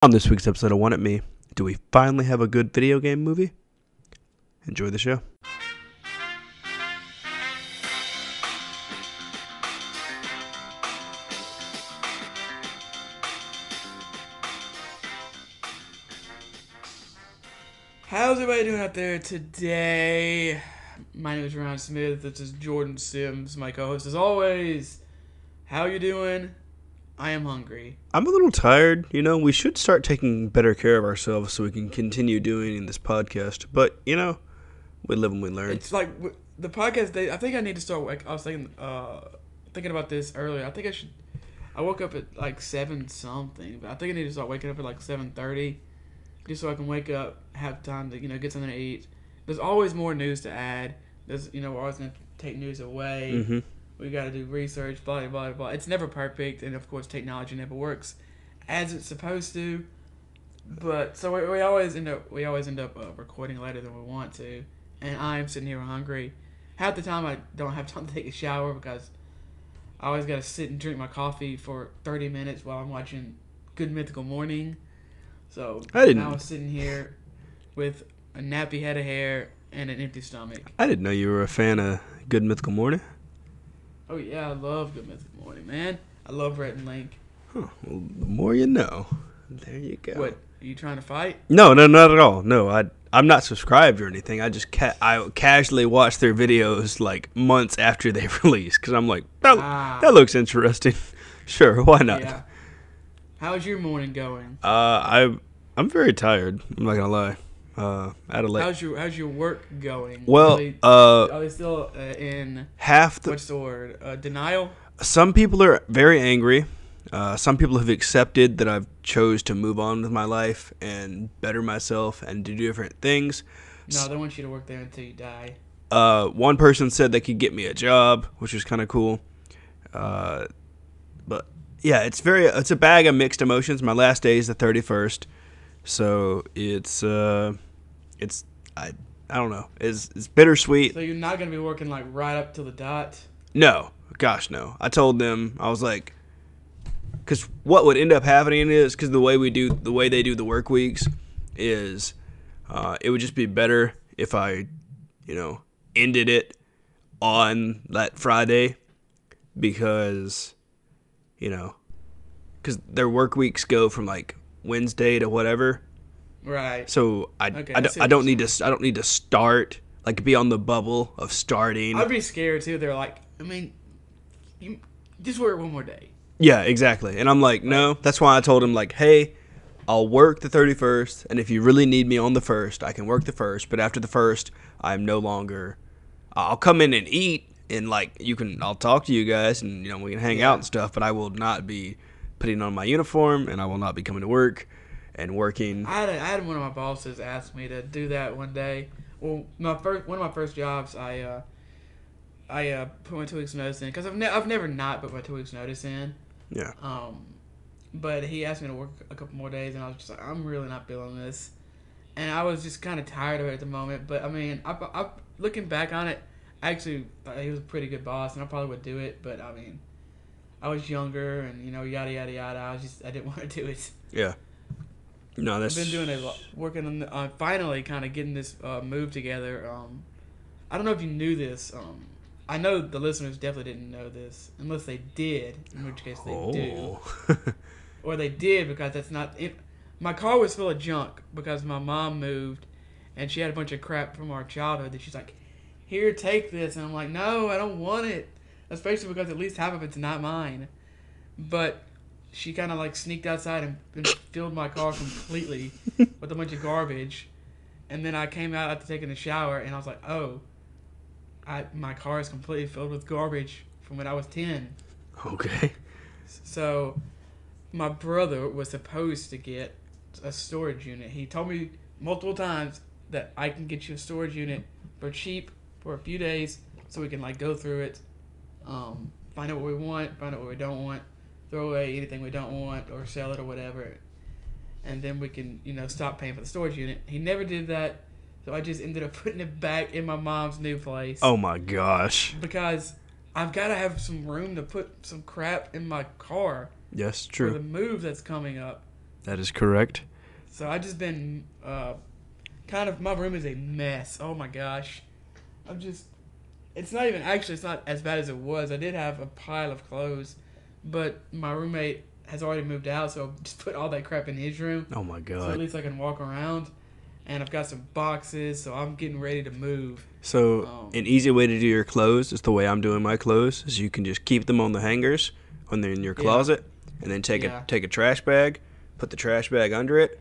On this week's episode of One At Me, do we finally have a good video game movie? Enjoy the show. How's everybody doing out there today? My name is Ryan Smith. This is Jordan Sims, my co-host as always. How you doing? I am hungry. I'm a little tired. We should start taking better care of ourselves so we can continue doing this podcast. But, we live and we learn. It's like the podcast day. I think I need to start. I was thinking about this earlier. I think I should. I woke up at like 7 something, but I think I need to start waking up at like 7:30, just so I can wake up, have time to get something to eat. There's always more news to add. We're always gonna take news away. Mm-hmm. We got to do research, blah, blah, blah. It's never perfect, and, of course, technology never works as it's supposed to. But, so we always end up recording later than we want to, and I'm sitting here hungry. Half the time, I don't have time to take a shower because I always got to sit and drink my coffee for 30 minutes while I'm watching Good Mythical Morning. So, now I'm sitting here with a nappy head of hair and an empty stomach. I didn't know you were a fan of Good Mythical Morning. Oh, yeah, I love Good Mythical Morning, man. I love Rhett and Link. Huh, well, the more you know. There you go. What, are you trying to fight? No, not at all. No, I'm not subscribed or anything. I just I casually watch their videos like months after they release because I'm like, that looks interesting. Sure, why not? Yeah. How's your morning going? I'm very tired. I'm not gonna lie. How's your work going? Well, are they still in what's the word? Denial? Some people are very angry. Some people have accepted that I've chose to move on with my life and better myself and do different things. No, they want you to work there until you die. One person said they could get me a job, which was kind of cool. But yeah, it's a bag of mixed emotions. My last day is the 31st, so I don't know. It's bittersweet. So you're not gonna be working like right up to the dot? No, gosh, no. I told them, I was like, because what would end up happening is because the way they do the work weeks is, it would just be better if I, ended it on that Friday because, because their work weeks go from like Wednesday to whatever. Right. So I don't need to start, like, be on the bubble of starting. I'd be scared too. They're like, you just work one more day. Yeah, exactly. And I'm like, no. That's why I told him, like, hey, I'll work the 31st, and if you really need me on the 1st, I can work the 1st. But after the 1st, I'm no longer. I'll come in and eat, and like I'll talk to you guys, and we can hang out and stuff. But I will not be putting on my uniform, and I will not be coming to work and working. I had one of my bosses ask me to do that one day. Well, one of my first jobs, I put my 2 weeks notice in because I've never not put my 2 weeks notice in. Yeah. But he asked me to work a couple more days, and I was just like, I'm really not feeling this, and I was just kind of tired of it at the moment. But I looking back on it, I actually thought he was a pretty good boss, and I probably would do it. But I was younger, and yada yada yada. I didn't want to do it. Yeah. No, I've been doing a lot, working on finally kind of getting this move together. I don't know if you knew this. I know the listeners definitely didn't know this, unless they did, in which case they do. Or they did because that's not it. My car was full of junk because my mom moved, and she had a bunch of crap from our childhood that she's like, here, take this. And I'm like, no, I don't want it. Especially because at least half of it's not mine. But she kind of like sneaked outside and filled my car completely with a bunch of garbage. And then I came out after taking a shower, and I was like, oh, my car is completely filled with garbage from when I was 10. Okay. So my brother was supposed to get a storage unit. He told me multiple times that I can get you a storage unit for cheap for a few days so we can like go through it, find out what we want, find out what we don't want, throw away anything we don't want or sell it or whatever, and then we can stop paying for the storage unit. He never did that, so I just ended up putting it back in my mom's new place. Oh my gosh. Because I've got to have some room to put some crap in my car. Yes, true. For the move that's coming up. That is correct. So I just been my room is a mess. Oh my gosh. It's not as bad as it was. I did have a pile of clothes, but my roommate has already moved out, so I just put all that crap in his room. Oh my god. So at least I can walk around. And I've got some boxes, so I'm getting ready to move. So an easy way to do your clothes is the way I'm doing my clothes, is you can just keep them on the hangers when they're in your closet, and then take a trash bag, put the trash bag under it,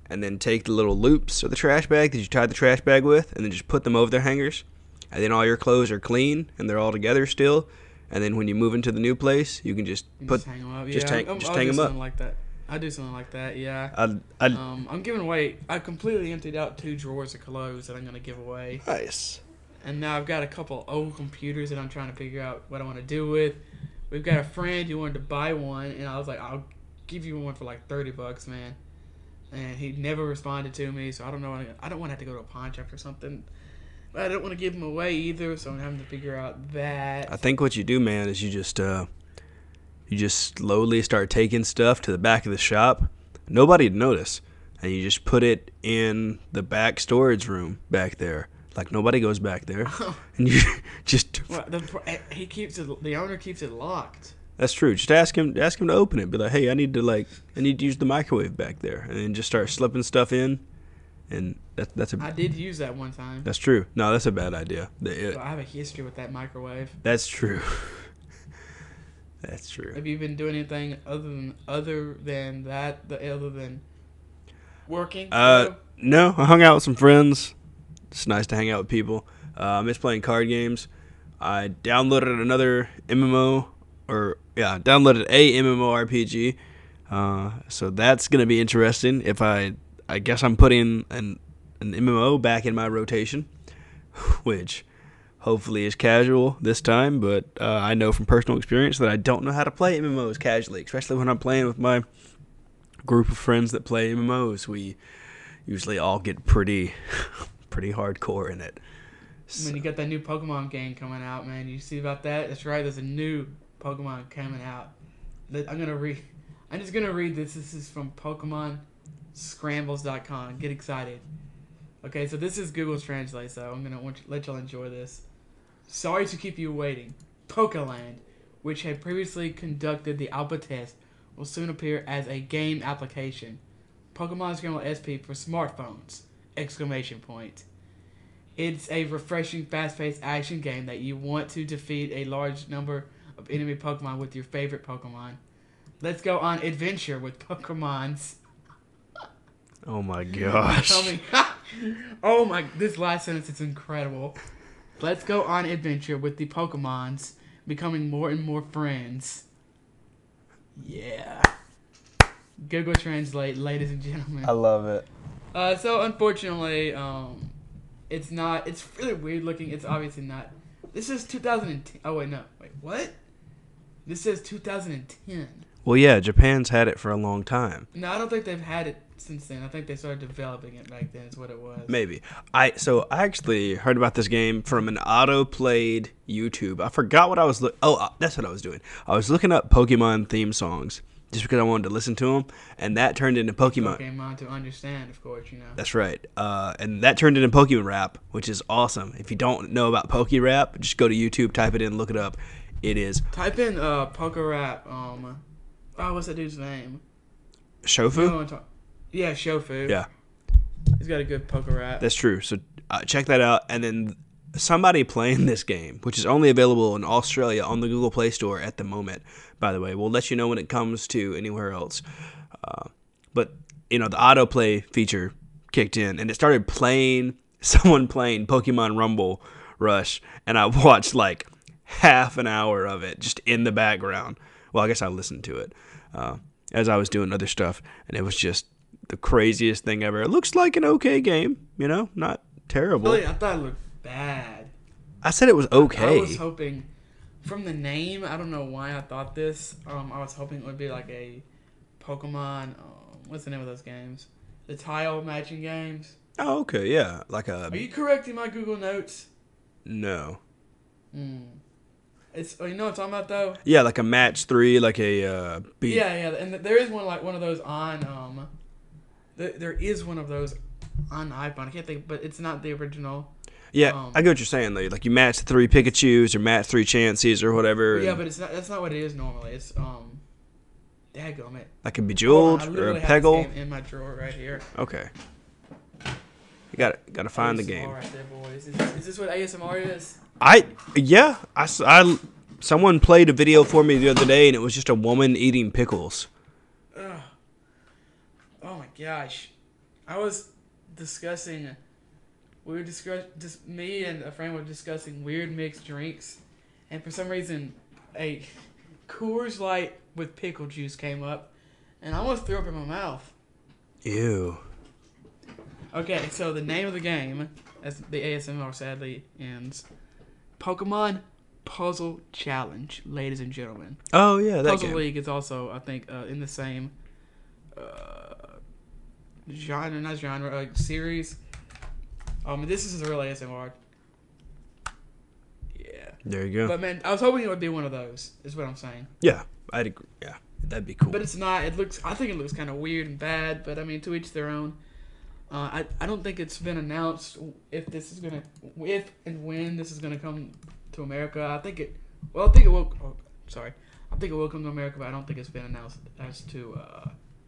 and then take the little loops of the trash bag that you tied the trash bag with, and then just put them over their hangers. And then all your clothes are clean and they're all together still. And then when you move into the new place, you can just hang them up. Just hang them up. Like that. I do something like that. Yeah. I'm giving away. I completely emptied out 2 drawers of clothes that I'm gonna give away. Nice. And now I've got a couple old computers that I'm trying to figure out what I want to do with. We've got a friend who wanted to buy one, and I was like, I'll give you one for like $30, man. And he never responded to me, so I don't know. I don't want to have to go to a pawn shop or something. But I don't want to give him away either, so I'm having to figure out that. I think what you do, man, is you just slowly start taking stuff to the back of the shop. Nobody'd notice. And you just put it in the back storage room back there. Like, nobody goes back there. And you just... Well, the owner keeps it locked. That's true. Just ask him to open it. Be like, hey, I need to use the microwave back there. And then just start slipping stuff in. And I did use that one time. That's true. No, that's a bad idea. So I have a history with that microwave. That's true. That's true. Have you been doing anything other than working? No, I hung out with some friends. It's nice to hang out with people. I miss playing card games. I downloaded downloaded a MMORPG. So that's gonna be interesting. If I guess I'm putting an MMO back in my rotation, which hopefully is casual this time. But I know from personal experience that I don't know how to play MMOs casually, especially when I'm playing with my group of friends that play MMOs. We usually all get pretty hardcore in it. When you got that new Pokemon game coming out, man, you see about that? That's right. There's a new Pokemon coming out. I'm just gonna read this. This is from PokemonScrambles.com. Get excited. Okay, so this is Google's Translate, so I'm gonna let y'all enjoy this. Sorry to keep you waiting. Pokeland, which had previously conducted the alpha test, will soon appear as a game application. Pokemon Scramble SP for smartphones! ! It's a refreshing, fast-paced action game that you want to defeat a large number of enemy Pokemon with your favorite Pokemon. Let's go on adventure with Pokemons. Oh my gosh. This last sentence is incredible. Let's go on adventure with the Pokemons, becoming more and more friends. Yeah. Google Translate, ladies and gentlemen. I love it. So unfortunately, it's not. It's really weird looking. It's obviously not. This is 2010. Oh wait, no. Wait, what? This says 2010. Well, yeah, Japan's had it for a long time. No, I don't think they've had it since then. I think they started developing it back then. Is what it was. Maybe. I actually heard about this game from an auto-played YouTube. I forgot what I was that's what I was doing. I was looking up Pokemon theme songs just because I wanted to listen to them, and that turned into Pokemon. Pokemon to understand, of course, you know. That's right. And that turned into Pokemon Rap, which is awesome. If you don't know about Poke Rap, just go to YouTube, type it in, look it up. It is. Type in Poke Rap. What's that dude's name? Shofu? Yeah, Shofu. Yeah. He's got a good Poke Rap. That's true. So check that out. And then somebody playing this game, which is only available in Australia on the Google Play Store at the moment, by the way. We'll let you know when it comes to anywhere else. But, the autoplay feature kicked in, and it started someone playing Pokemon Rumble Rush, and I watched like half an hour of it just in the background. Well, I guess I listened to it as I was doing other stuff, and it was just the craziest thing ever. It looks like an okay game, not terrible. Really, I thought it looked bad. I said it was okay. I was hoping, from the name, I don't know why I thought this. I was hoping it would be like a Pokemon. What's the name of those games? The tile matching games. Oh, okay, yeah, Are you correcting my Google Notes? No. It's you know what I'm talking about though. Yeah, like a match 3, like a beat. Yeah, and there is one of those on there is one of those on iPhone. I can't think, but it's not the original. Yeah, I get what you're saying though. Like you match 3 Pikachus or match 3 Chanseys or whatever. Yeah, but it's not. That's not what it is normally. It's dadgummit. Like a Bejeweled or a Peggle. Have this game in my drawer right here. Okay. You gotta find the game. Right there, boys. Is this what ASMR is? Someone played a video for me the other day, and it was just a woman eating pickles. Ugh. Oh my gosh, I was discussing. Me and a friend were discussing weird mixed drinks, and for some reason, a Coors Light with pickle juice came up, and I almost threw up in my mouth. Ew. Okay, so the name of the game, as the ASMR sadly ends, Pokemon Puzzle Challenge, ladies and gentlemen. Oh yeah, that Puzzle game. League is also, I think, in the same series. This is a real ASMR. Yeah. There you go. But man, I was hoping it would be one of those. Is what I'm saying. Yeah, I'd agree. Yeah, that'd be cool. But it's not. I think it looks kind of weird and bad. But I mean, to each their own. I don't think it's been announced if and when this is gonna come to America. I think it will. I think it will come to America, but I don't think it's been announced as to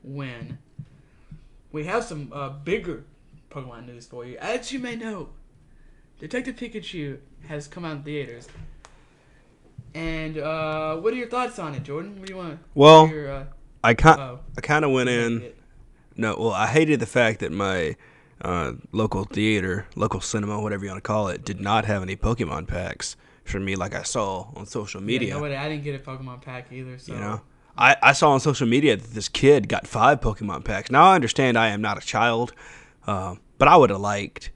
when. We have some bigger Pokemon news for you. As you may know, Detective Pikachu has come out in theaters. And what are your thoughts on it, Jordan? What do you want? Well, I kind of went in. No, well, I hated the fact that my local cinema, whatever you want to call it, did not have any Pokemon packs for me, like I saw on social media. Yeah, I didn't get a Pokemon pack either. So. You know, I saw on social media that this kid got 5 Pokemon packs. Now I understand I am not a child, but I would have liked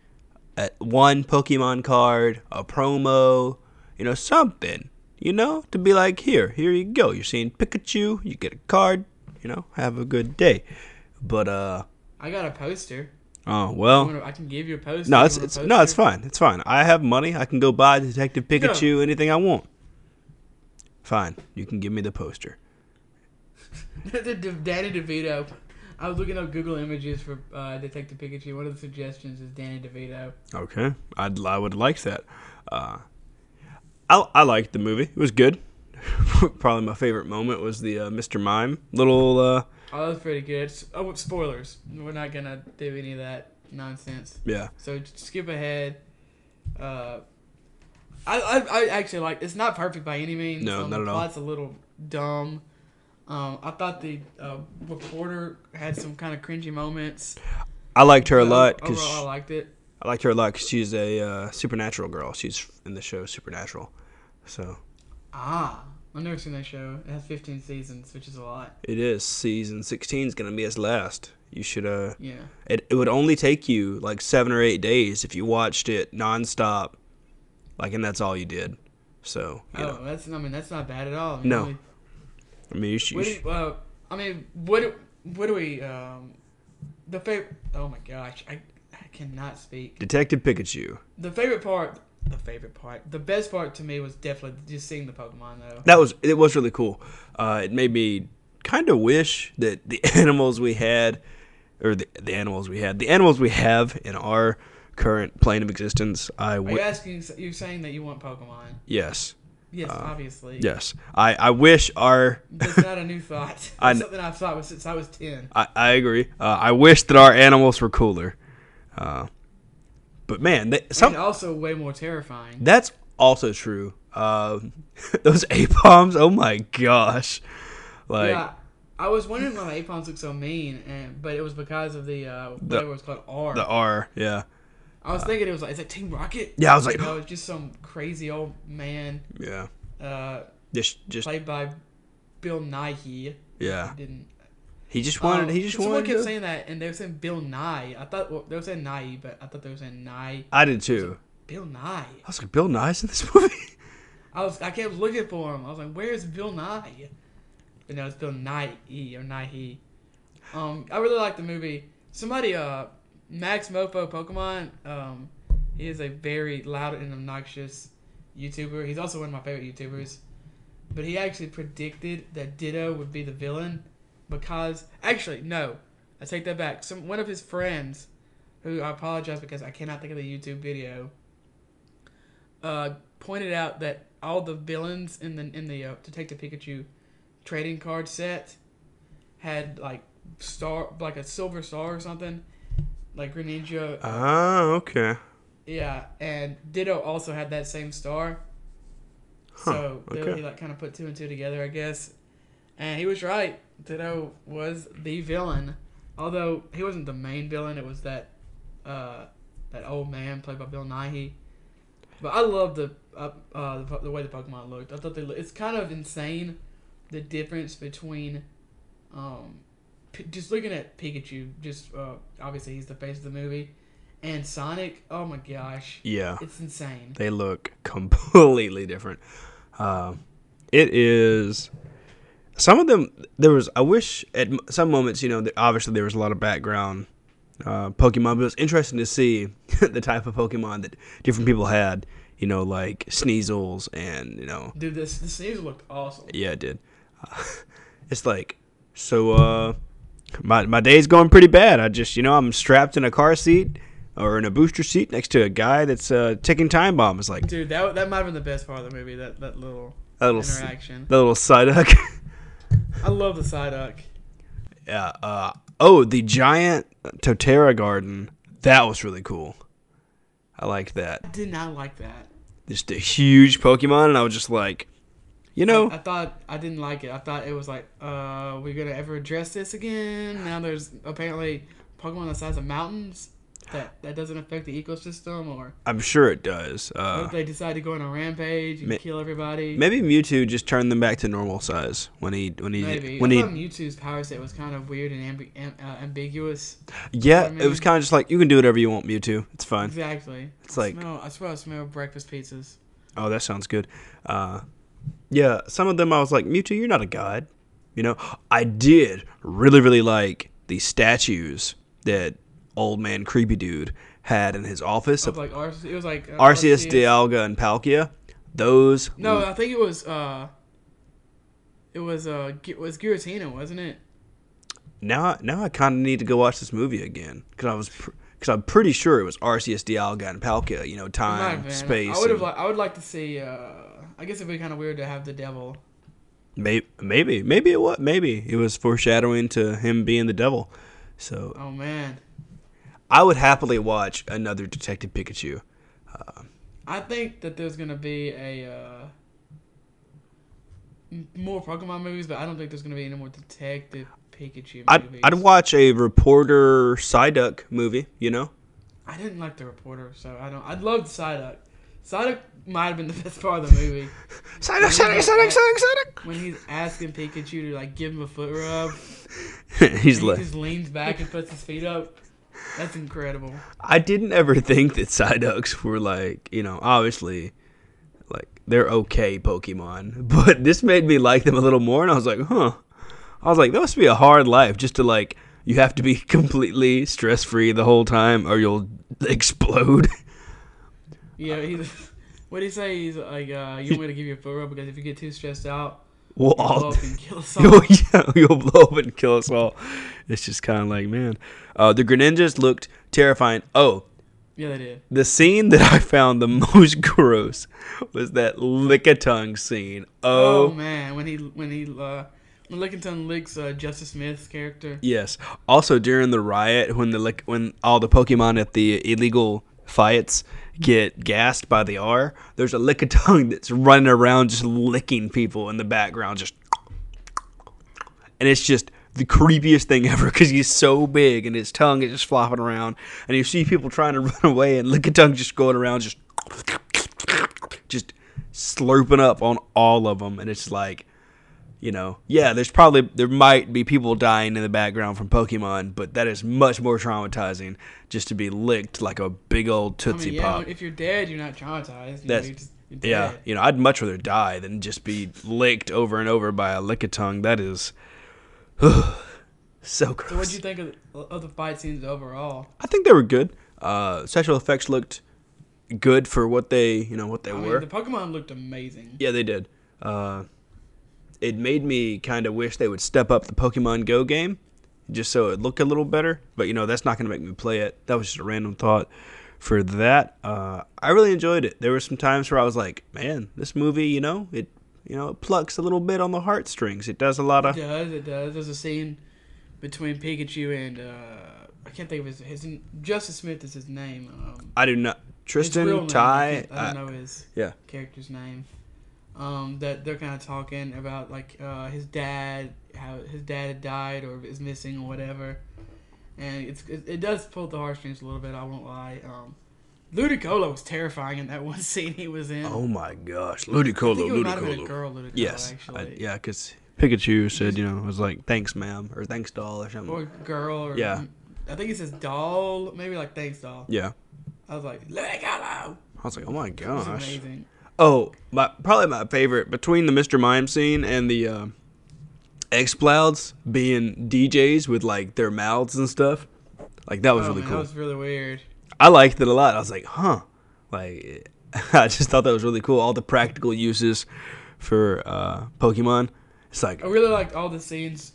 one Pokemon card, a promo, something, to be like, here you go. You're seeing Pikachu, you get a card, have a good day. But I got a poster. Oh well, I can give you a poster. No, it's fine. It's fine. I have money. I can go buy Detective Pikachu anything I want. Fine, you can give me the poster. Danny DeVito. I was looking up Google images for Detective Pikachu. One of the suggestions is Danny DeVito. Okay, I would like that. I liked the movie. It was good. Probably my favorite moment was the Mr. Mime little. Oh, that was pretty good. Oh, spoilers. We're not gonna do any of that nonsense. Yeah. So skip ahead. I actually like. It's not perfect by any means. No, not at all. The plot's a little dumb. I thought the reporter had some kind of cringy moments. I liked her a lot because I liked it. I liked her a lot because she's a supernatural girl. She's in the show Supernatural. So. I've never seen that show. It has 15 seasons, which is a lot. It is. Season 16 is going to be its last. You should, Yeah. It would only take you like 7 or 8 days if you watched it nonstop. And that's all you did. So, you know. That's not bad at all. No. You should. What do we, the favorite, oh my gosh, I cannot speak. Detective Pikachu. The best part to me was definitely just seeing the Pokemon though. It was really cool. It made me kind of wish that the animals we had, or the animals we have in our current plane of existence. You're saying that you want Pokemon? Yes. Yes, obviously. Yes. I wish our... That's not a new thought. That's something I've thought since I was 10. I agree. I wish that our animals were cooler. But man, and also way more terrifying. That's also true. Those A-bombs, oh my gosh. Yeah, I was wondering why the A-bombs look so mean, but it was because of the whatever it's called, R. The R, yeah. I was thinking it was like, is that Team Rocket? Yeah, I was like, no, it's just some crazy old man. Yeah. Just played by Bill Nighy. Yeah. He just wanted. Someone kept saying that, and they were saying Bill Nye. I thought they were saying Nye, but I thought they were saying Nye. I did too. Bill Nye. I was like, Bill Nye's in this movie. I kept looking for him. I was like, where's Bill Nye? But no, it's Bill Nighy or Nighy. I really like the movie. Somebody, Max Mofo Pokemon. He is a very loud and obnoxious YouTuber. He's also one of my favorite YouTubers. But he actually predicted that Ditto would be the villain because... Actually, no. I take that back. One of his friends, who I apologize because I cannot think of the YouTube video, pointed out that all the villains in the Detective Pikachu trading card set had like a silver star or something, like Greninja. Okay. Yeah, and Ditto also had that same star. So he like kind of put two and two together, I guess. And he was right. Ditto was the villain, although he wasn't the main villain. It was that old man played by Bill Nighy. But I love the way the Pokemon looked. I thought it's kind of insane the difference between just looking at Pikachu. Just obviously he's the face of the movie, and Sonic. Oh my gosh! Yeah, it's insane. They look completely different. It is. Some of them I wish at some moments, obviously there was a lot of background Pokemon, but it was interesting to see the type of Pokemon that different people had. Like Sneasels and Dude, the Sneasel looked awesome. Yeah, it did. It's like, so my day's going pretty bad. I just I'm strapped in a car seat or in a booster seat next to a guy that's ticking time bomb. It's like, dude, that might have been the best part of the movie. That little interaction. That little Psyduck. I love the Psyduck. Yeah. The giant Totara garden. That was really cool. I liked that. I did not like that. Just a huge Pokemon, and I was just like, I thought I didn't like it. I thought it was like, we're gonna ever address this again? Now there's apparently Pokemon the size of mountains. That doesn't affect the ecosystem, or I'm sure it does. If they decide to go on a rampage and kill everybody. Maybe Mewtwo just turned them back to normal size Maybe. I thought Mewtwo's power set was kind of weird and ambiguous. Yeah, it was kind of just like, you can do whatever you want, Mewtwo. It's fine. Exactly. It's I swear I smell breakfast pizzas. Oh, that sounds good. Yeah, some of them I was like, Mewtwo, you're not a god. I did really, really like the statues that old man creepy dude had in his office. It was like Arceus, Dialga, and Palkia. Those. No, I think it was Giratina, wasn't it? Now I kind of need to go watch this movie again because I'm pretty sure it was Arceus, Dialga, and Palkia. Time, space. I would like to see. I guess it'd be kind of weird to have the devil. Maybe it was foreshadowing to him being the devil. So. Oh man. I would happily watch another Detective Pikachu. I think that there's gonna be more Pokemon movies, but I don't think there's gonna be any more Detective Pikachu movies. I'd watch a Reporter Psyduck movie. I didn't like the Reporter, so I don't. I'd love the Psyduck. Psyduck might have been the best part of the movie. Psyduck. When he's asking Pikachu to like give him a foot rub, he just leans back and puts his feet up. That's incredible. I didn't ever think that Psyducks were like, obviously, like, they're okay Pokemon. But this made me like them a little more, and I was like, huh. I was like, that must be a hard life, just to, like, you have to be completely stress-free the whole time, or you'll explode. Yeah, what did he say? He's like, you want me to give you a foot rub, because if you get too stressed out, you'll blow up and kill us all. You'll blow up and kill us all. It's just kind of like, man. The Greninjas looked terrifying. Oh. Yeah, they did. The scene that I found the most gross was that Lickitung scene. Oh man, when Lickitung licks Justice Smith's character. Yes. Also during the riot, when all the Pokemon at the illegal fights get gassed by the R, there's a Lickitung that's running around just licking people in the background, and it's just the creepiest thing ever because he's so big and his tongue is just flopping around, and you see people trying to run away and Lickitung just going around just slurping up on all of them, and it's like, yeah, there might be people dying in the background from Pokemon, but that is much more traumatizing just to be licked like a big old Tootsie Pop. If you're dead, you're not traumatized. You're dead. Yeah, I'd much rather die than just be licked over and over by a Lickitung. That is so gross. So what did you think of the fight scenes overall? I think they were good. Special effects looked good for what they what they I were. mean, the Pokemon looked amazing. Yeah, they did. It made me kind of wish they would step up the Pokemon Go game, just so it looked a little better. But that's not going to make me play it. That was just a random thought for that. I really enjoyed it. There were some times where I was like, man, this movie, it plucks a little bit on the heartstrings. It does a lot of. It does. There's a scene between Pikachu and I can't think of his Justice Smith is his name. I do not. Tristan, his real name, Ty. I don't know his yeah. character's name. That they're kind of talking about like his dad, how his dad had died or is missing or whatever, and it does pull the heartstrings a little bit. I won't lie. Ludicolo was terrifying in that one scene he was in. Oh my gosh, I think Ludicolo, it might have been a Ludicolo. girl, Ludicolo, Yes, actually. yeah, because Pikachu said, was like, thanks, ma'am, or thanks, doll, or something. Or girl, or Yeah. I think it says doll, maybe like thanks, doll. Yeah. I was like, Ludicolo. I was like, oh my It was gosh. amazing. Oh, probably my favorite, between the Mr. Mime scene and the X-Clouds being DJs with, like, their mouths and stuff. Like, that was really Man, cool. that was really weird. I liked it a lot. I was like, huh. Like, I just thought that was really cool. All the practical uses for Pokemon. It's like, I really liked all the scenes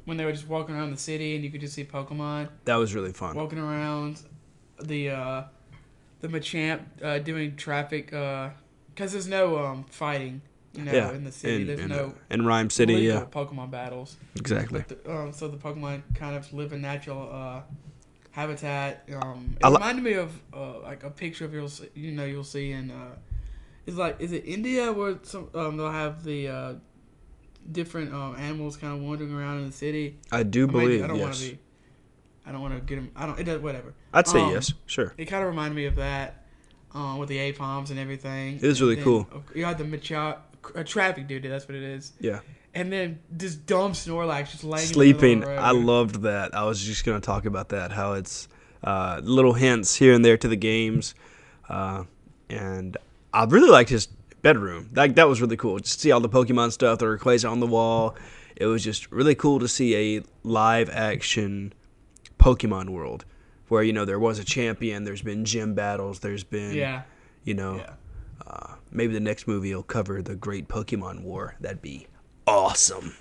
when they were just walking around the city and you could just see Pokemon that was really fun. walking around. The Machamp doing traffic because there's no fighting, Yeah, in the city. There's no in Rhyme City, legal yeah. Pokemon battles. Exactly. But so the Pokemon kind of live in natural habitat. It I li- reminded me of like a picture of you'll see in is it India where some they'll have the different animals kind of wandering around in the city. I do believe, yes. I don't want to get them. It does whatever. I'd say yes, sure. It kind of reminded me of that with the Apoms and everything. It is really cool. You had the Machop, traffic dude. That's what it is. Yeah. And then this dumb Snorlax just laying Sleeping. in the middle I of the road. loved that. I was just going to talk about that, how it's little hints here and there to the games. And I really liked his bedroom. That was really cool. Just see all the Pokemon stuff, the Rayquaza on the wall. It was just really cool to see a live action Pokemon world where there was a champion, there's been gym battles, there's been maybe the next movie will cover the Great Pokemon War. That'd be awesome.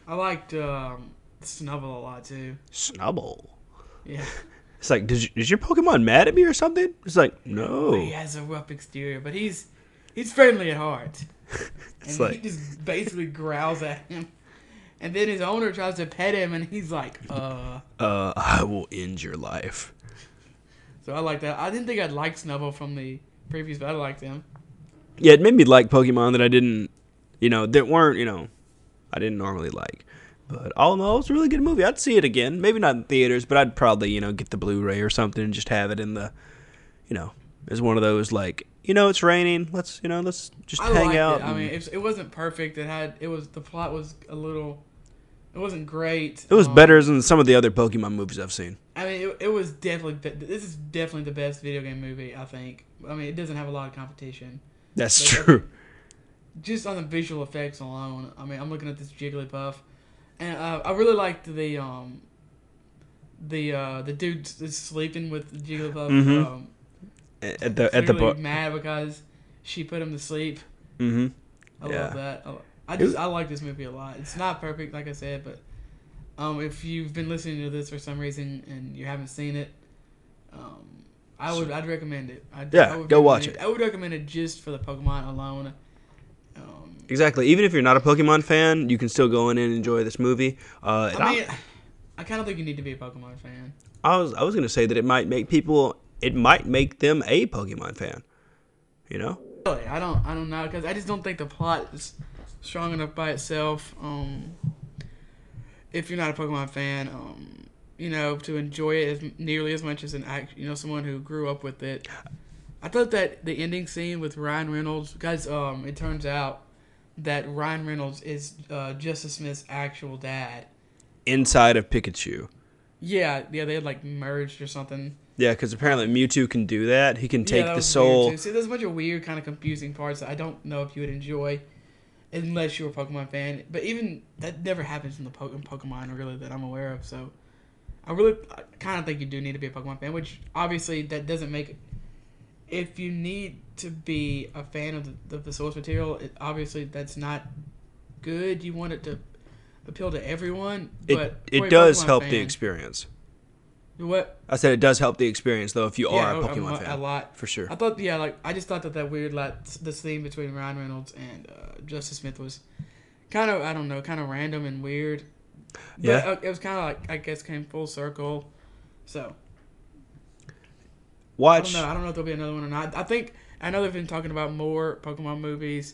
I liked Snubble a lot too. Snubble. Yeah. It's like, is your Pokemon mad at me or something? It's like, no. He has a rough exterior, but he's friendly at heart. It's And like, he just basically growls at him. And then his owner tries to pet him, and he's like, I will end your life. So I like that. I didn't think I'd like Snubble from the previous, but I liked him. Yeah, it made me like Pokemon that I didn't, that weren't, I didn't normally like. But all in all, it was a really good movie. I'd see it again. Maybe not in theaters, but I'd probably, get the Blu-ray or something and just have it in the, as one of those, like, it's raining. Let's just hang out. I mean, it wasn't perfect. The plot was a little, it wasn't great. It was better than some of the other Pokemon movies I've seen. I mean, it was definitely, this is definitely the best video game movie, I think. I mean, it doesn't have a lot of competition. That's But true. Just on the visual effects alone, I mean, I'm looking at this Jigglypuff, and I really liked the dude that's sleeping with Jigglypuff. Mhm. At the clearly bar. mad because she put him to sleep. Mm-hmm. I Yeah. love that. I like this movie a lot. It's not perfect, like I said, but if you've been listening to this for some reason and you haven't seen it, I'd recommend it. Go watch it. I would recommend it just for the Pokemon alone. Exactly. Even if you're not a Pokemon fan, you can still go in and enjoy this movie. I kind of think you need to be a Pokemon fan. I was going to say that it might make them a Pokemon fan. Really, I don't know, because I just don't think the plot is strong enough by itself. If you're not a Pokemon fan, to enjoy it nearly as much as someone who grew up with it. I thought that the ending scene with Ryan Reynolds, guys, it turns out that Ryan Reynolds is Justice Smith's actual dad. Inside of Pikachu. Yeah, they had like merged or something. Yeah, because apparently Mewtwo can do that. He can take that the was soul. weird, too. See, there's a bunch of weird, kind of confusing parts that I don't know if you would enjoy unless you're a Pokemon fan. But even that never happens in the Pokemon, really, that I'm aware of. So I kind of think you do need to be a Pokemon fan, which obviously that doesn't make if you need to be a fan of the source material, obviously that's not good. You want it to appeal to everyone, but it does help the experience. What? I said it does help the experience, though, if you are a Pokemon fan. A lot. For sure. I thought, I just thought that weird, the scene between Ryan Reynolds and Justice Smith was kind of, I don't know, kind of random and weird. But it was kind of like, I guess, came full circle. So. Watch. I don't know if there'll be another one or not. I know they've been talking about more Pokemon movies,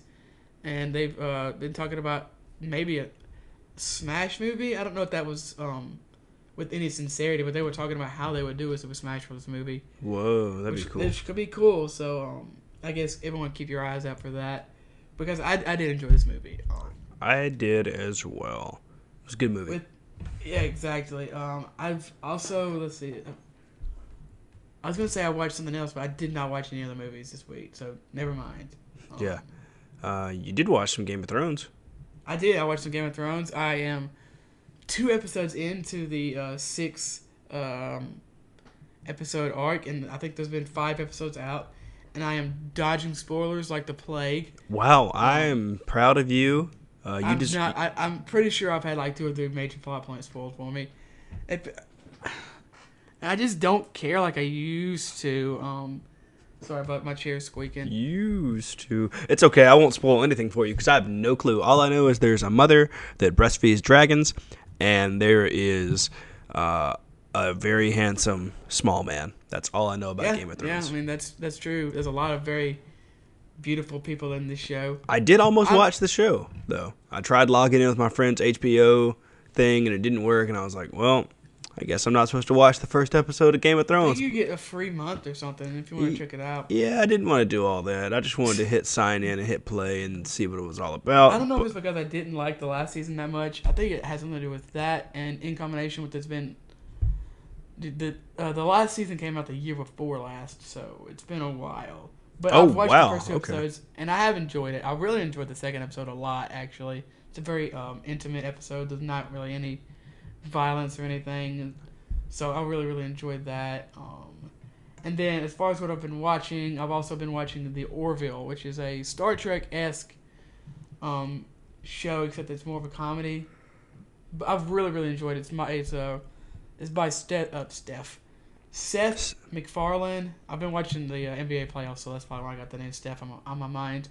and they've been talking about maybe a Smash movie. I don't know if that was with any sincerity, but they were talking about how they would do a Super Smash Bros. Movie. Whoa, that'd be cool. Which could be cool. So I guess everyone keep your eyes out for that, because I did enjoy this movie. I did as well. It was a good movie. Yeah, exactly. I've also, let's see. I was gonna say I watched something else, but I did not watch any other movies this week, so never mind. You did watch some Game of Thrones. I did. I watched some Game of Thrones. I am 2 episodes into the 6 episode arc, and I think there's been 5 episodes out, and I am dodging spoilers like the plague. Wow, I am proud of you. I'm pretty sure I've had like 2 or 3 major plot points spoiled for me. I just don't care like I used to. Sorry about my chair squeaking. Used to. It's okay. I won't spoil anything for you because I have no clue. All I know is there's a mother that breastfeeds dragons, and there is a very handsome small man. That's all I know about Game of Thrones. Yeah, I mean that's true. There's a lot of very beautiful people in this show. I did almost watch the show though. I tried logging in with my friend's HBO thing, and it didn't work. And I was like, well, I guess I'm not supposed to watch the first episode of Game of Thrones. I think you get a free month or something if you want to check it out. Yeah, I didn't want to do all that. I just wanted to hit sign in and hit play and see what it was all about. I don't know if it's because I didn't like the last season that much. I think it has something to do with that, and in combination with the last season came out the year before last, so it's been a while. But I've watched the first 2 episodes, and I have enjoyed it. I really enjoyed the second episode a lot, actually. It's a very intimate episode. There's not really any violence or anything, so I really, really enjoyed that. And then as far as what I've been watching, I've also been watching The Orville, which is a Star Trek-esque show, except it's more of a comedy. But I've really, really enjoyed it. It's by Seth MacFarlane. I've been watching the NBA playoffs, so that's probably why I got the name Steph on my mind.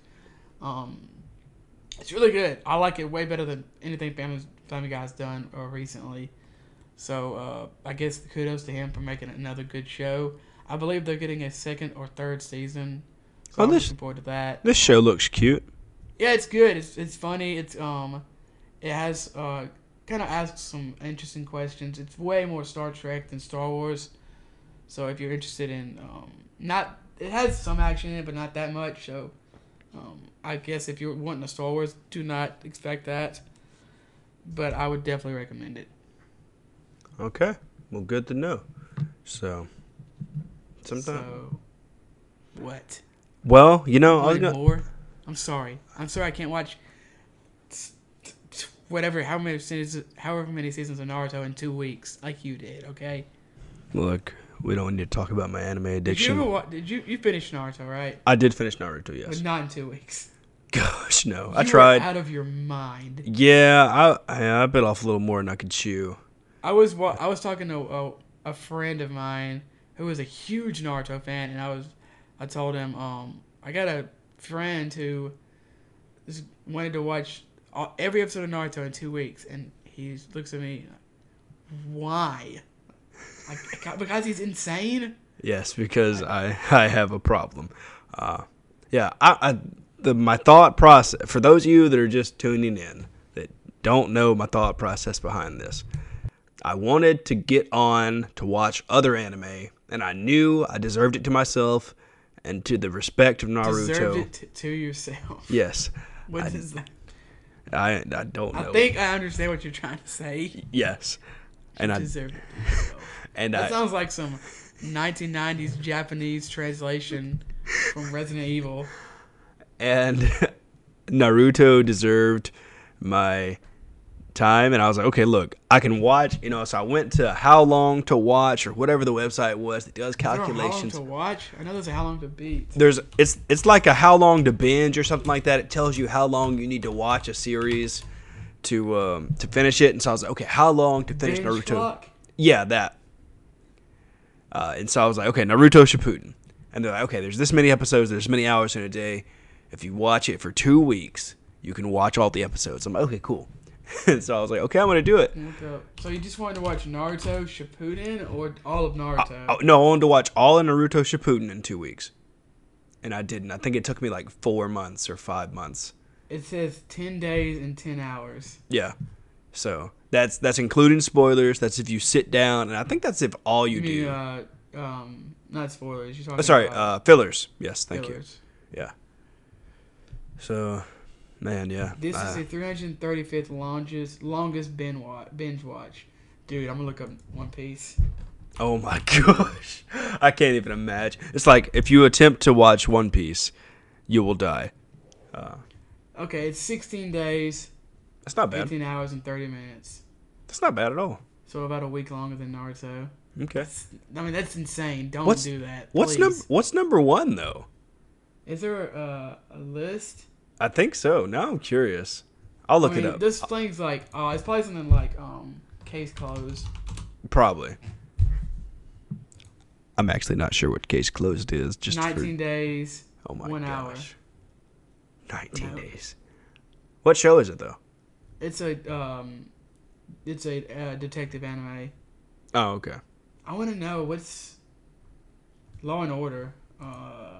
It's really good. I like it way better than anything Family Guy's done recently. So I guess kudos to him for making another good show. I believe they're getting a 2nd or 3rd season. So I'm looking forward to that. This show looks cute. Yeah, it's good. It's funny. It has kind of asks some interesting questions. It's way more Star Trek than Star Wars. So if you're interested in it has some action in it, but not that much. So I guess if you're wanting a Star Wars, do not expect that. But I would definitely recommend it. Okay. Well, good to know. So, what? Well, I was going more. I'm sorry I can't watch however many seasons of Naruto in 2 weeks like you did, okay? Look, we don't need to talk about my anime addiction. Did you finish Naruto, right? I did finish Naruto, yes. But not in 2 weeks. Gosh, no. I tried. Out of your mind. Yeah, I bit off a little more than I could chew. I was talking to a friend of mine who was a huge Naruto fan, and I told him I got a friend who wanted to watch every episode of Naruto in 2 weeks, and he looks at me, why? Because he's insane? Yes, because I have a problem. My thought process, for those of you that are just tuning in, that don't know my thought process behind this, I wanted to get on to watch other anime, and I knew I deserved it to myself and to the respect of Naruto. Deserved it to yourself? Yes. What is that? I don't know. I think I understand what you're trying to say. Yes. And I deserved it to yourself. That sounds like some 1990s Japanese translation from Resident Evil. And Naruto deserved my time, and I was like, okay, look, I can watch, so I went to how long to watch or whatever the website was that does calculations. How long to watch? I know there's a how long to beat. It's like a how long to binge or something like that. It tells you how long you need to watch a series to finish it. And so I was like, okay, how long to finish Binge Naruto? clock? Yeah, that. And so I was like, okay, Naruto Shippuden. And they're like, okay, there's this many episodes, there's many hours in a day. If you watch it for 2 weeks, you can watch all the episodes. I'm like, okay, cool. And so I was like, okay, I'm going to do it. So you just wanted to watch Naruto Shippuden or all of Naruto? No, I wanted to watch all of Naruto Shippuden in 2 weeks. And I didn't. I think it took me like 4 months or 5 months. It says 10 days and 10 hours. Yeah. So that's including spoilers. That's if you sit down. And I think that's if all you do. Not spoilers. You're talking Sorry, about fillers. Yes, thank fillers. you. Yeah. So, man, yeah. This is the 335th longest binge watch. Dude, I'm going to look up One Piece. Oh my gosh. I can't even imagine. It's like if you attempt to watch One Piece, you will die. Okay, it's 16 days. That's not bad. 18 hours and 30 minutes. That's not bad at all. So about a week longer than Naruto. Okay. That's insane. Don't do that. What's number one though? Is there a list? I think so. Now I'm curious. I'll look it up. This thing's like, it's probably something like Case Closed. Probably. I'm actually not sure what Case Closed is. Just 19 days. Oh my 1 gosh. hour. 19 days. What show is it though? It's a detective anime. Oh, okay. I want to know what's Law and Order. I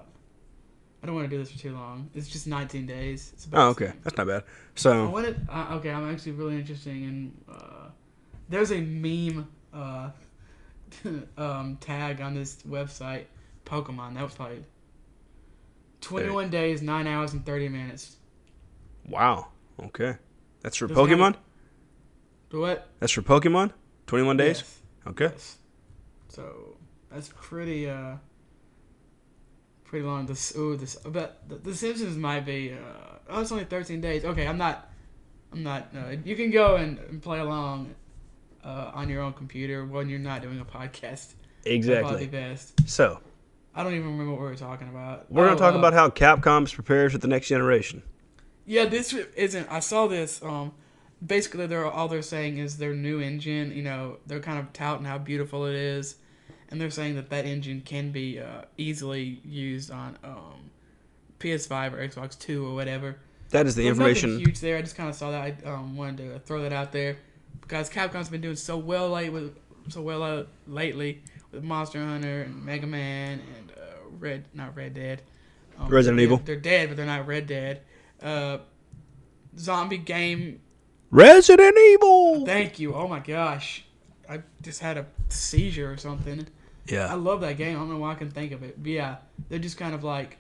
don't want to do this for too long. It's just 19 days. It's about okay. That's not bad. So okay, I'm actually really interested in. There's a meme tag on this website, Pokemon. That was probably 21 days, 9 hours, and 30 minutes. Wow. Okay. That's for Pokemon? What? That's for Pokemon? 21 days? Yes. Okay. Yes. So that's pretty long. The Simpsons might be. It's only 13 days. Okay, I'm not. You can go and play along on your own computer when you're not doing a podcast. Exactly. That'd probably be best. So I don't even remember what we were talking about. We're going to talk about how Capcom's prepares for the next generation. Yeah, this isn't. I saw this. Basically, all they're saying is their new engine. They're kind of touting how beautiful it is, and they're saying that engine can be easily used on PS5 or Xbox 2 or whatever. That is the information. Nothing huge there. I just kind of saw that. I wanted to throw that out there because Capcom's been doing so well lately with Monster Hunter and Mega Man and Red Dead. Resident Evil. They're dead, but they're not Red Dead. Zombie game. Resident Evil. Thank you. Oh my gosh, I just had a seizure or something. Yeah. I love that game. I don't know why I can think of it. But yeah, they're just kind of like,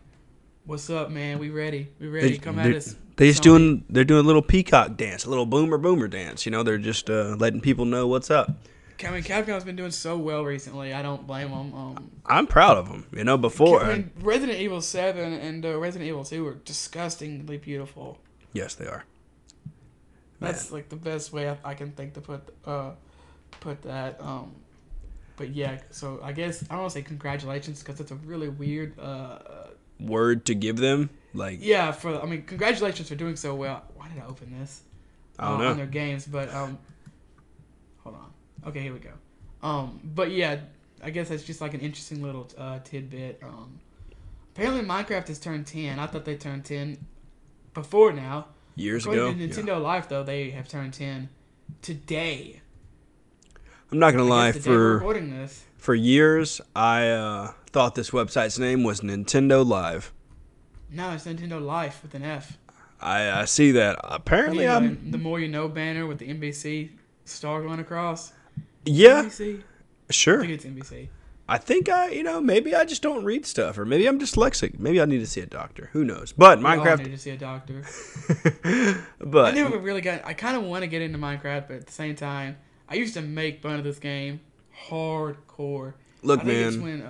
"What's up, man? We ready? We ready? Come at us." They're doing a little peacock dance, a little boomer dance. They're just letting people know what's up. Capcom's been doing so well recently. I don't blame them. I'm proud of them. Before Resident Evil 7 and Resident Evil 2 are disgustingly beautiful. Yes, they are. That's like the best way I can think to put that. But yeah, so I guess I don't want to say congratulations because it's a really weird word to give them. Like congratulations for doing so well. Why did I open this? I don't know. On their games, but hold on. Okay, here we go. But yeah, I guess that's just like an interesting little tidbit. Apparently Minecraft has turned 10. I thought they turned 10 before now. Years ago. According to Nintendo Life, though, they have turned 10 today. I'm not gonna lie. For years, I thought this website's name was Nintendo Live. No, it's Nintendo Life with an F. I see that. Apparently, the More You Know banner with the NBC star going across. Yeah. NBC? Sure. I think it's NBC. I think maybe I just don't read stuff, or maybe I'm dyslexic. Maybe I need to see a doctor. Who knows? But Minecraft. I need to see a doctor. But I never really I kind of want to get into Minecraft, but at the same time, I used to make fun of this game hardcore. Look, I think man. It's when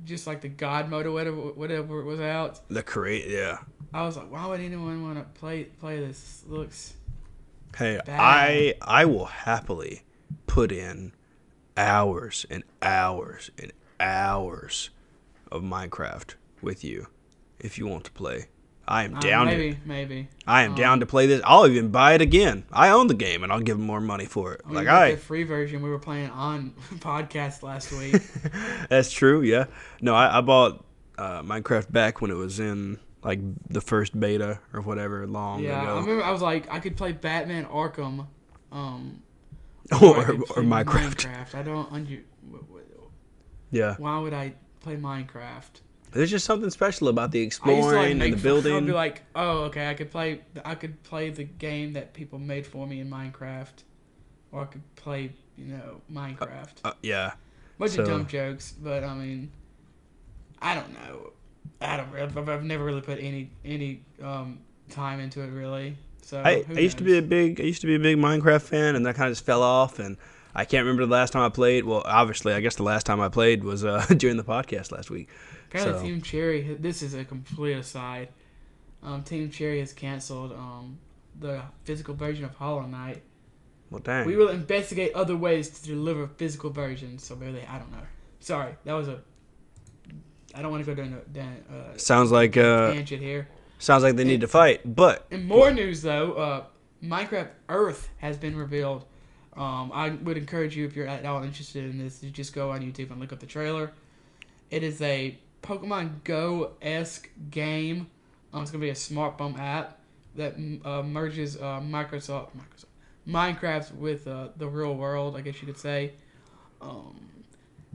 just like the God mode or whatever it was out. Yeah. I was like, why would anyone want to play this? Looks Hey, bad. I will happily put in hours and hours and hours of Minecraft with you if you want to play. I am down maybe. I am down to play this. I'll even buy it again. I own the game, and I'll give them more money for it. Like, the free version we were playing on podcast last week. That's true. Yeah. No, I bought Minecraft back when it was in like the first beta or whatever long ago. I remember I was like, I could play Batman Arkham, or Minecraft. I don't Yeah. Why would I play Minecraft? There's just something special about the exploring and the building. I'd be like, oh, okay, I could play the game that people made for me in Minecraft, or I could play, Minecraft. Yeah. Bunch of dumb jokes, but I mean, I don't know. I've never really put any time into it really. So I used to be a big Minecraft fan, and that kind of just fell off. And I can't remember the last time I played. Well, obviously, I guess the last time I played was during the podcast last week. Apparently, Team Cherry. This is a complete aside. Team Cherry has canceled the physical version of Hollow Knight. Well, dang. We will investigate other ways to deliver physical versions. So maybe I don't know. Sorry, that was a. I don't want to go down. Sounds like tangent here. Sounds like they need to fight. But in more news, though, Minecraft Earth has been revealed. I would encourage you, if you're at all interested in this, to just go on YouTube and look up the trailer. It is a Pokemon Go-esque game. It's going to be a smartphone app that merges Minecraft with the real world, I guess you could say.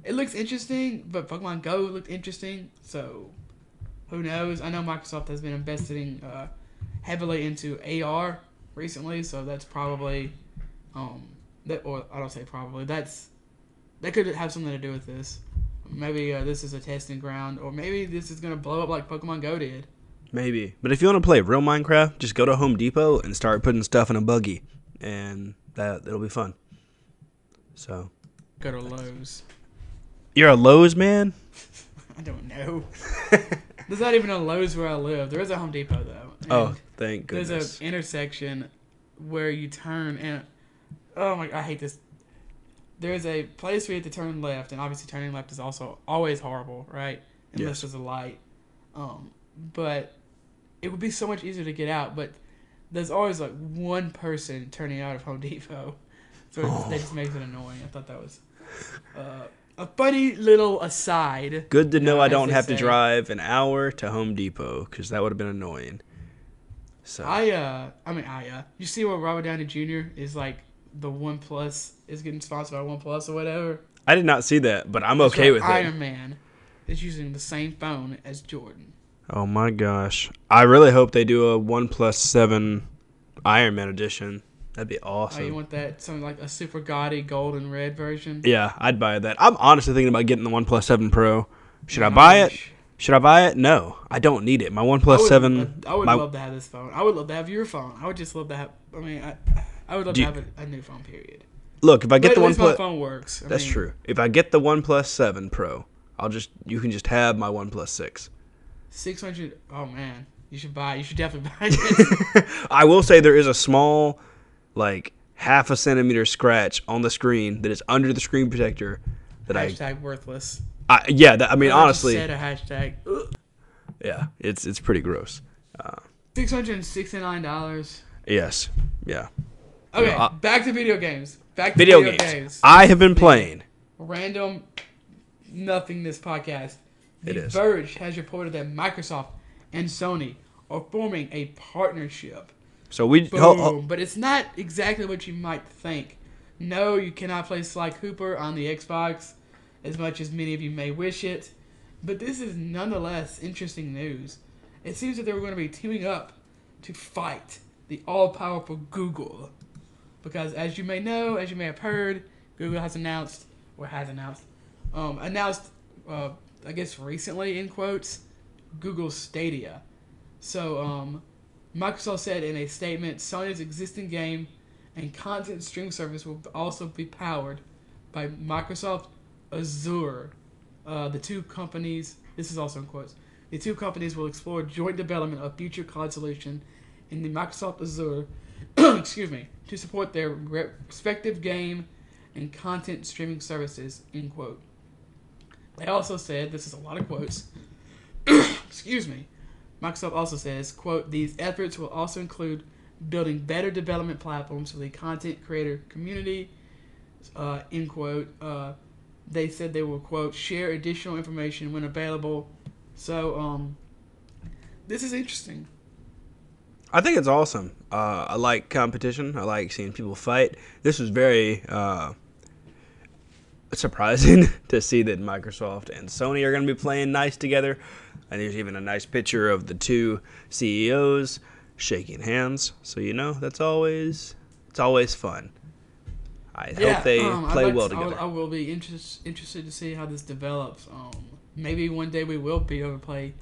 It looks interesting, but Pokemon Go looked interesting, so who knows? I know Microsoft has been investing heavily into AR recently, so that's probably that could have something to do with this. Maybe this is a testing ground, or maybe this is going to blow up like Pokemon Go did. Maybe. But if you want to play real Minecraft, just go to Home Depot and start putting stuff in a buggy, and it'll be fun. So go to Lowe's. You're a Lowe's man? I don't know. There's not even a Lowe's where I live. There is a Home Depot, though. Oh, thank goodness. There's an intersection where you turn, and oh my, I hate this. There's a place where you have to turn left, and obviously turning left is also always horrible, right? Unless there's a light. But it would be so much easier to get out, but there's always like one person turning out of Home Depot. So that just makes it annoying. I thought that was a funny little aside. Good to know I don't have to drive an hour to Home Depot, because that would have been annoying. So you see what Robert Downey Jr. is like, the OnePlus is getting sponsored by OnePlus or whatever. I did not see that, but I'm okay with it. Iron Man is using the same phone as Jordan. Oh my gosh. I really hope they do a OnePlus 7 Iron Man edition. That'd be awesome. Oh, you want that, something like a super gaudy gold and red version? Yeah, I'd buy that. I'm honestly thinking about getting the OnePlus 7 Pro. Should I buy it? Should I buy it? No, I don't need it. My OnePlus 7... I would love to have this phone. I would love to have your phone. I would just love to have... I would love to have a new phone, period. Look, if I get the OnePlus... my phone works. That's true. If I get the OnePlus 7 Pro, you can just have my OnePlus 6. 600... Oh, man. You should definitely buy it. I will say there is a small... like half a centimeter scratch on the screen that is under the screen protector that hashtag worthless. Honestly, said a hashtag. Ugh. Yeah, it's pretty gross. $669. Yes, yeah. Okay, back to video games. Video games. I have been playing. Random nothingness podcast. It is. Verge has reported that Microsoft and Sony are forming a partnership. So But it's not exactly what you might think. No, you cannot play Sly Cooper on the Xbox, as much as many of you may wish it. But this is nonetheless interesting news. It seems that they were going to be teaming up to fight the all-powerful Google. Because as you may know, as you may have heard, Google has announced, I guess recently, in quotes, Google Stadia. So, Microsoft said in a statement, Sony's existing game and content stream service will also be powered by Microsoft Azure. The two companies, this is also in quotes, the two companies will explore joint development of future cloud solution in the Microsoft Azure, to support their respective game and content streaming services, end quote. They also said, this is a lot of quotes, excuse me, Microsoft also says, quote, these efforts will also include building better development platforms for the content creator community, end quote. They said they will, quote, share additional information when available. So, this is interesting. I think it's awesome. I like competition. I like seeing people fight. This was very surprising to see that Microsoft and Sony are going to be playing nice together. And there's even a nice picture of the two CEOs shaking hands. So that's always fun. I hope they play well together. I will be interested to see how this develops. Maybe one day we will be able to play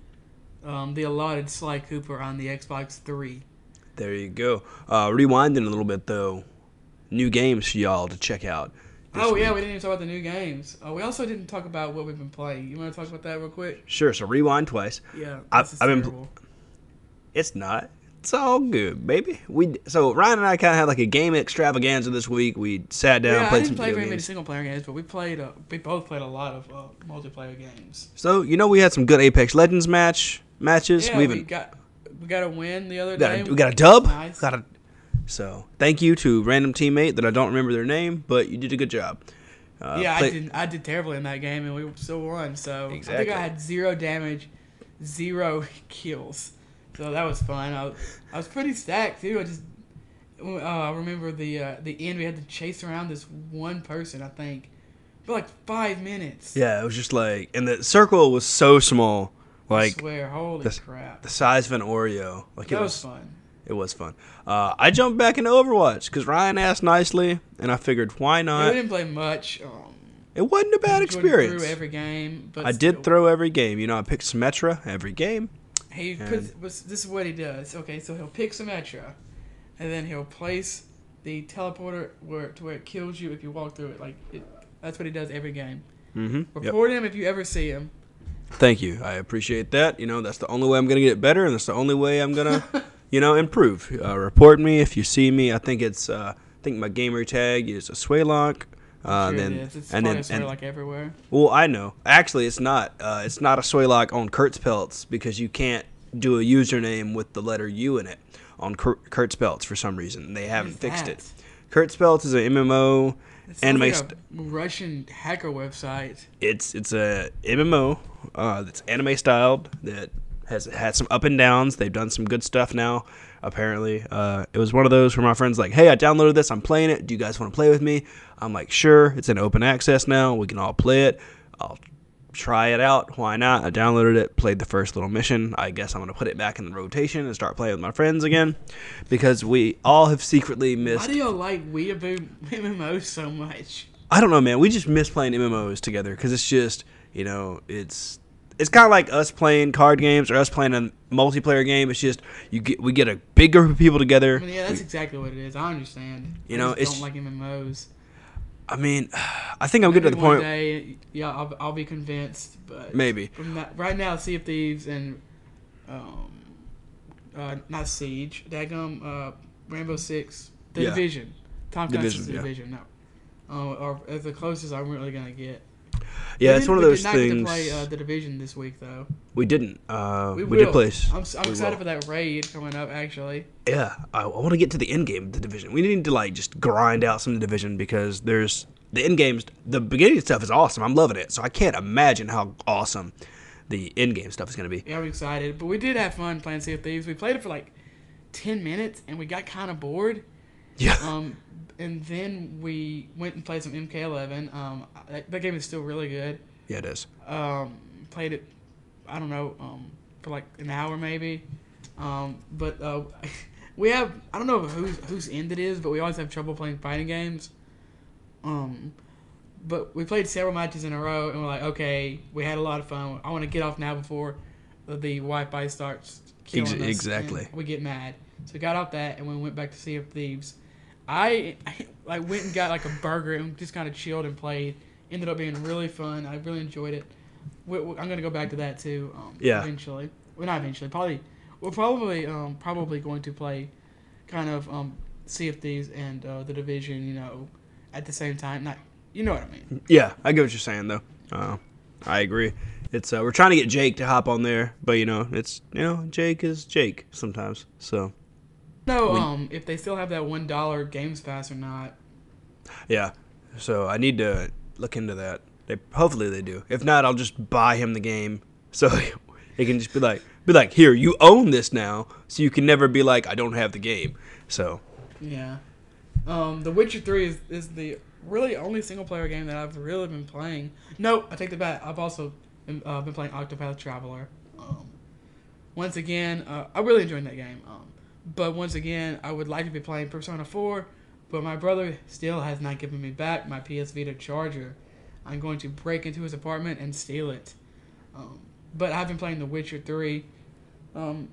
the allotted Sly Cooper on the Xbox 3. There you go. Rewinding a little bit though, new games for y'all to check out. Oh, yeah, we didn't even talk about the new games. We also didn't talk about what we've been playing. You want to talk about that real quick? Sure, so rewind twice. Yeah, I've been. It's not. It's all good, baby. So Ryan and I kind of had like a game extravaganza this week. We sat down, played some video games. I didn't play very many single-player games, but we both played a lot of multiplayer games. So, we had some good Apex Legends matches. Yeah, we got a win the other day. We got a dub. Nice. So, thank you to random teammate that I don't remember their name, but you did a good job. I did terribly in that game, and we still won. So exactly. I think I had 0 damage, 0 kills. So that was fun. I was pretty stacked too. I remember the end. We had to chase around this one person, I think, for like 5 minutes. Yeah, it was just like, and the circle was so small. Like, I swear, holy crap! The size of an Oreo. Like that was fun. It was fun. I jumped back into Overwatch because Ryan asked nicely, and I figured, why not? Yeah, we didn't play much. It wasn't a bad experience. Through every game, but I did throw every game. I picked Symmetra every game. This is what he does. Okay, so he'll pick Symmetra, and then he'll place the teleporter where it kills you if you walk through it. That's what he does every game. Mm-hmm. Report him if you ever see him. Thank you. I appreciate that. That's the only way I'm going to get better, and that's the only way I'm going to, improve. Report me if you see me. I think my gamer tag is a Swaylock. Sure it is. It's probably a Swaylock everywhere. Well, I know. Actually, it's not. It's not a Swaylock on Kurt's Pelts because you can't do a username with the letter U in it on Kurt's Pelts for some reason. They haven't fixed it. Kurt's Pelts is an MMO. Anime like a Russian hacker website. It's a MMO that's anime styled that has had some up and downs. They've done some good stuff now. Apparently, it was one of those where my friend's like, "Hey, I downloaded this. I'm playing it. Do you guys want to play with me?" I'm like, "Sure." It's in open access now. We can all play it. I'll try it out. Why not? I downloaded it, played the first little mission. I guess I'm going to put it back in the rotation and start playing with my friends again because we all have secretly missed. Why do you like Weeaboo MMOs so much? I don't know, man. We just miss playing MMOs together because it's just, it's kind of like us playing card games or us playing a multiplayer game. It's just we get a big group of people together. I mean, yeah, that's exactly what it is. I understand. I don't like MMOs. I mean, I think I'm getting to the point. One day, yeah, I'll be convinced, but maybe right now, Sea of Thieves and not Siege, Rainbow Six, The Division, Tom Clancy's The Division. No, or as the closest I'm really gonna get. Yeah, it's one of those things. We did not get to play The Division this week, though. We didn't. We did play. I'm excited for that raid coming up, actually. Yeah, I want to get to the end game of The Division. We need to just grind out some of The Division because there's the end games. The beginning stuff is awesome. I'm loving it. So I can't imagine how awesome the end game stuff is going to be. Yeah, I'm excited. But we did have fun playing Sea of Thieves. We played it for like 10 minutes, and we got kind of bored. Yeah. And then we went and played some MK11. That game is still really good. Yeah, it is. Played it, I don't know, for like an hour maybe. But we have, I don't know whose end it is, but we always have trouble playing fighting games. But we played several matches in a row, and we're like, okay, we had a lot of fun. I want to get off now before the Wi-Fi starts killing us. Exactly. We get mad. So we got off that, and we went back to Sea of Thieves. I went and got like a burger and just kind of chilled and played. Ended up being really fun. I really enjoyed it. I'm gonna go back to that too. Eventually. Well, not eventually. We're probably going to play kind of Sea of Thieves and The Division. at the same time. Not, you know what I mean? Yeah, I get what you're saying though. I agree. It's we're trying to get Jake to hop on there, but it's Jake is Jake sometimes. So No, if they still have that $1 Games Pass or not. yeah, so I need to look into that. Hopefully they do. If not, I'll just buy him the game so he can just be like, here, you own this now, so you can never be like, I don't have the game. So yeah, The Witcher 3 is the really only single player game that I've really been playing. No, I take that back. I've also been playing Octopath Traveler. Once again, I really enjoyed that game. But once again, I would like to be playing Persona 4, but my brother still has not given me back my PS Vita charger. I'm going to break into his apartment and steal it. But I've been playing The Witcher 3. I'm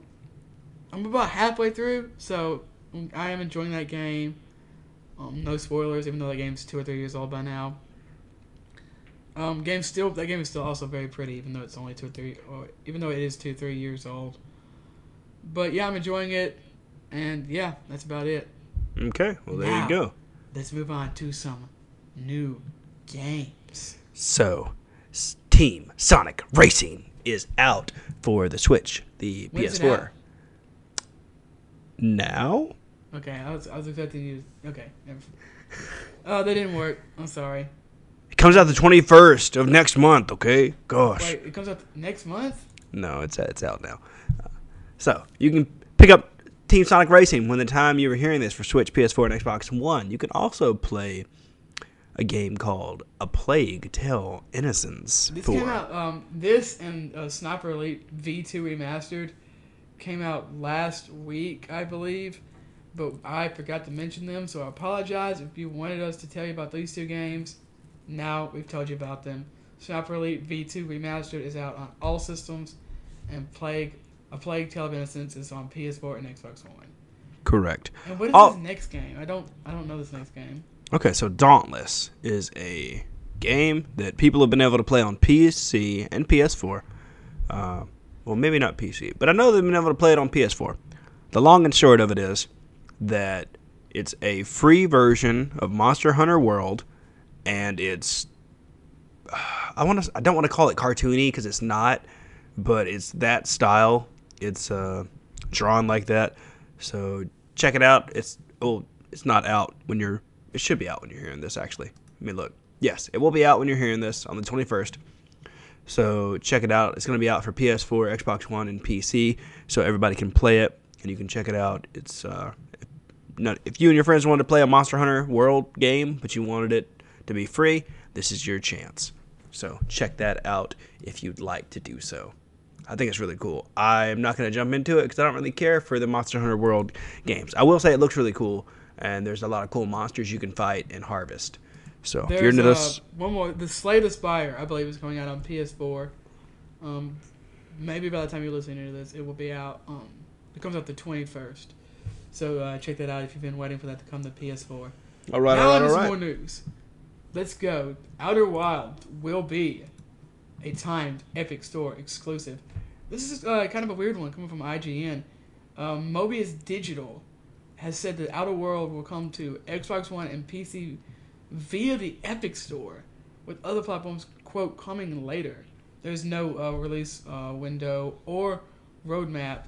about halfway through, so I am enjoying that game. No spoilers, even though that game's 2 or 3 years old by now. That game is still also very pretty, even though it's only 2 or 3, or even though it is 2 or 3 years old. But yeah, I'm enjoying it, and yeah, that's about it. Okay, well there you go. Let's move on to some new games. So, Team Sonic Racing is out for the Switch, the When's PS4. it out? Now? Okay, I was expecting you. Okay, never. That didn't work. I'm sorry. It comes out the 21st of next month, okay? Gosh. Wait, it comes out next month? No, it's out now. So, you can pick up Team Sonic Racing when the time you were hearing this for Switch, PS4, and Xbox One. You can also play a game called A Plague Tale Innocence. This came out, this and Sniper Elite V2 Remastered came out last week, I believe, but I forgot to mention them, so I apologize if you wanted us to tell you about these 2 games. Now we've told you about them. Sniper Elite V2 Remastered is out on all systems, and A Plague Tale of Innocence is on PS4 and Xbox One. Correct. And what is this next game? I don't know this next game. Okay, so Dauntless is a game that people have been able to play on PC and PS4. Well, maybe not PC, but I know they've been able to play it on PS4. The long and short of it is that it's a free version of Monster Hunter World, and it's I don't want to call it cartoony because it's not, but it's that style. It's drawn like that. So check it out. It's not out when you're. It should be out when you're hearing this, actually. Let me look. Yes, it will be out when you're hearing this on the 21st. So check it out. It's going to be out for PS4, Xbox One, and PC, so everybody can play it, and you can check it out. It's if you and your friends wanted to play a Monster Hunter World game, but you wanted it to be free, this is your chance. So check that out if you'd like to do so. I think it's really cool. I'm not going to jump into it because I don't really care for the Monster Hunter World games. I will say it looks really cool, and there's a lot of cool monsters you can fight and harvest. So if you're into this, one more. The Slay the Spire, I believe, is coming out on PS4. Maybe by the time you're listening to this, it will be out. It comes out the 21st. So check that out if you've been waiting for that to come to PS4. All right. Now on some more news. Let's go. Outer Wild will be a timed Epic Store exclusive. This is kind of a weird one coming from IGN. Mobius Digital has said that Outer World will come to Xbox One and PC via the Epic Store, with other platforms, quote, coming later. There's no release window or roadmap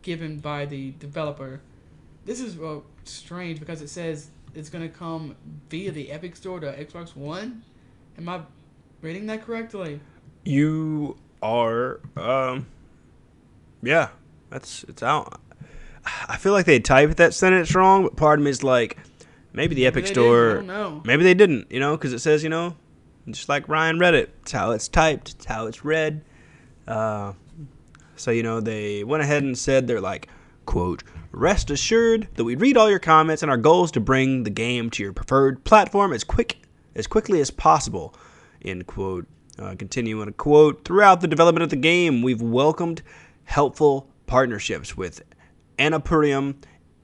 given by the developer. This is strange because it says it's going to come via the Epic Store to Xbox One. Am I reading that correctly? You are, yeah, it's out. I feel like they typed that sentence wrong, but part of me is like, maybe the Epic Store, I don't know. Maybe they didn't, because it says, just like Ryan read it. It's how it's typed. It's how it's read. So, they went ahead and said, they're like, quote, rest assured that we read all your comments, and our goal is to bring the game to your preferred platform as quickly as possible, end quote. Continuing to quote, throughout the development of the game, we've welcomed helpful partnerships with Annapurna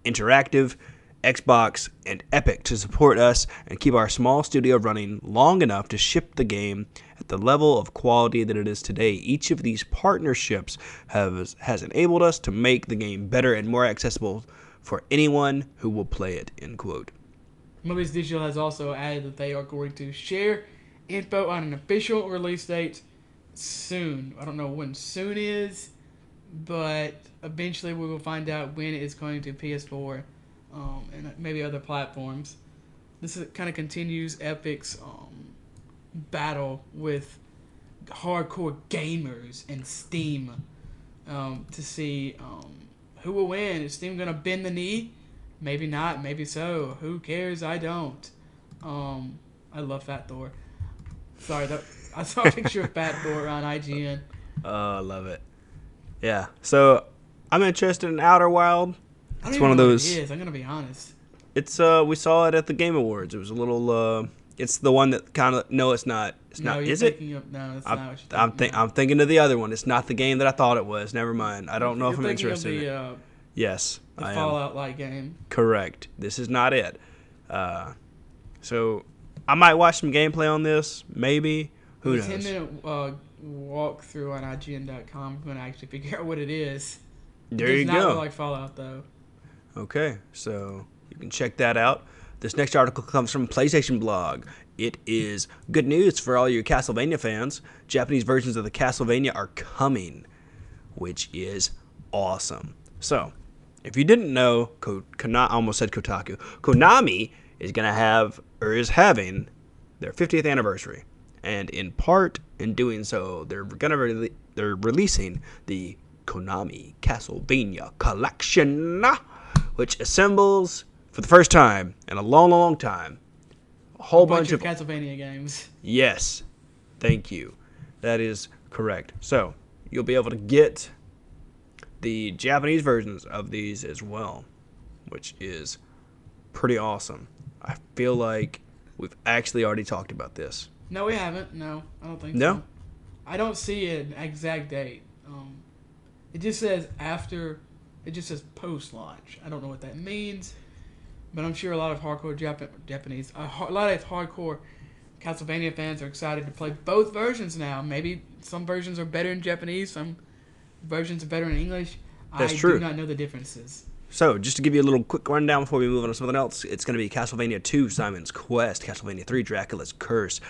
Interactive, Xbox, and Epic to support us and keep our small studio running long enough to ship the game at the level of quality that it is today. Each of these partnerships has enabled us to make the game better and more accessible for anyone who will play it, end quote. Movies Digital has also added that they are going to share info on an official release date soon. I don't know when soon is, but eventually we will find out when it's going to PS4 and maybe other platforms. This kind of continues Epic's battle with hardcore gamers and Steam to see who will win. Is Steam going to bend the knee? Maybe not, maybe so. Who cares? I don't. I love Fat Thor. Sorry, I saw a picture of Fat Thor on IGN. Oh, I love it. Yeah, so I'm interested in Outer Wild. I don't even know what it is. I'm gonna be honest. It's we saw it at the Game Awards. It was a little. It's the one that kind of. No, it's not. It's not. Is it? No, it's not what you're thinking. I'm thinking of the other one. It's not the game that I thought it was. Never mind. I don't know if I'm interested in it. Yes, the Fallout-like game. Correct. This is not it. So I might watch some gameplay on this. Maybe. Who knows? 10-minute walkthrough on IGN.com. I'm gonna actually figure out what it is. There you go. It does not look like Fallout though. Okay, so you can check that out. This next article comes from PlayStation Blog. It is good news for all you Castlevania fans. Japanese versions of the Castlevania are coming, which is awesome. So, if you didn't know, I almost said Kotaku. Konami is going to have, or is having, their 50th anniversary. And in part, in doing so, they're releasing the Konami Castlevania Collection, which assembles, for the first time in a long, long time, a whole bunch of Castlevania games. Yes. Thank you. That is correct. So, you'll be able to get the Japanese versions of these as well, which is pretty awesome. I feel like we've actually already talked about this. No, we haven't. No, I don't think no? so. I don't see an exact date. It just says after. It just says post-launch. I don't know what that means, but I'm sure a lot of hardcore Japanese, a lot of hardcore Castlevania fans are excited to play both versions now. Maybe some versions are better in Japanese, some versions are better in English. That's true. I do not know the differences. So, just to give you a little quick rundown before we move on to something else, it's going to be Castlevania 2, Simon's Quest, Castlevania 3, Dracula's Curse,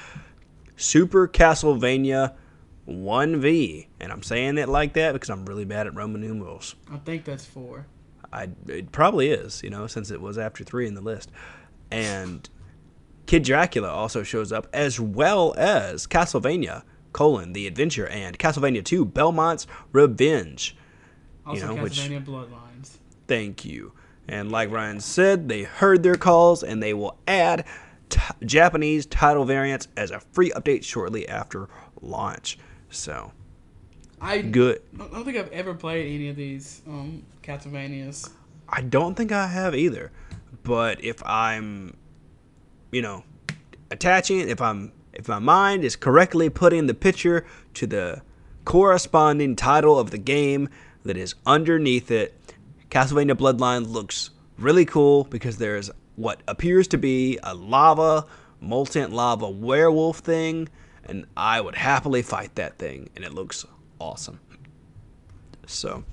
Super Castlevania 1V, and I'm saying it like that because I'm really bad at Roman numerals. I think that's 4. It probably is, since it was after 3 in the list. And Kid Dracula also shows up, as well as Castlevania, The Adventure, and Castlevania 2, Belmont's Revenge. Also Castlevania Bloodlines. Thank you. And like Ryan said, they heard their calls, and they will add Japanese title variants as a free update shortly after launch. So, good. I don't think I've ever played any of these Castlevanias. I don't think I have either. But if I'm, attaching, if my mind is correctly putting the picture to the corresponding title of the game that is underneath it, Castlevania Bloodlines looks really cool because there's what appears to be a molten lava werewolf thing, and I would happily fight that thing, and it looks awesome. So,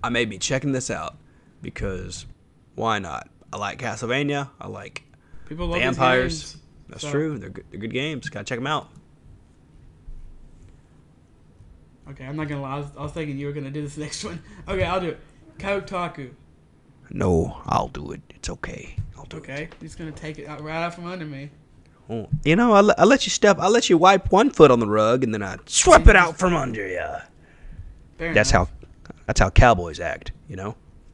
I may be checking this out because why not? I like Castlevania. I like People love vampires. These games, That's true. They're good games. Gotta check them out. Okay, I'm not gonna lie. I was thinking you were gonna do this next one. Okay, I'll do it. Kotaku. No, I'll do it. It's okay. I'll do it. Okay, he's gonna take it right out from under me. Oh, I let you step. I let you wipe one foot on the rug, and then I sweep it out from under you. That's how cowboys act,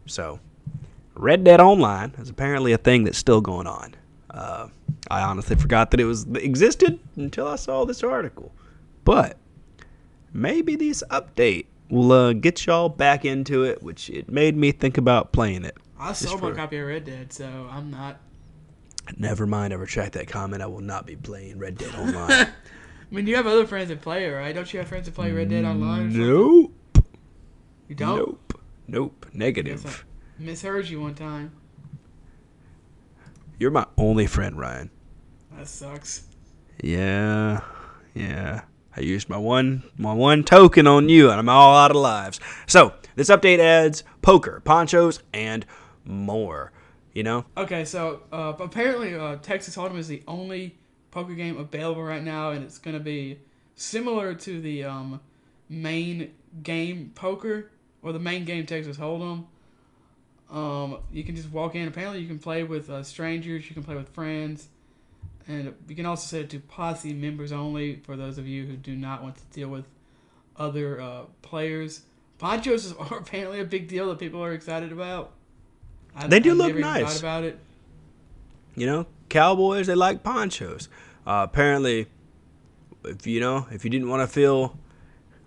So, Red Dead Online is apparently a thing that's still going on. I honestly forgot that it existed until I saw this article. But maybe this update will get y'all back into it, which it made me think about playing it. I sold my copy of Red Dead, so I'm not. Never mind, I retract that comment. I will not be playing Red Dead Online. I mean, you have other friends that play it, right? Don't you have friends that play Red Dead Online? Nope. You don't? Nope. Negative. I misheard you one time. You're my only friend, Ryan. That sucks. Yeah. I used my one token on you, and I'm all out of lives. So, this update adds poker, ponchos, and more. You know? Okay, so apparently Texas Hold'em is the only poker game available right now, and it's going to be similar to the main game poker, or the main game Texas Hold'em. You can just walk in. Apparently you can play with strangers, you can play with friends, and you can also set it to posse members only for those of you who do not want to deal with other players. Ponchos are apparently a big deal that people are excited about. They do look never even nice. thought about it. You know, cowboys, they like ponchos. Apparently, if you didn't want to feel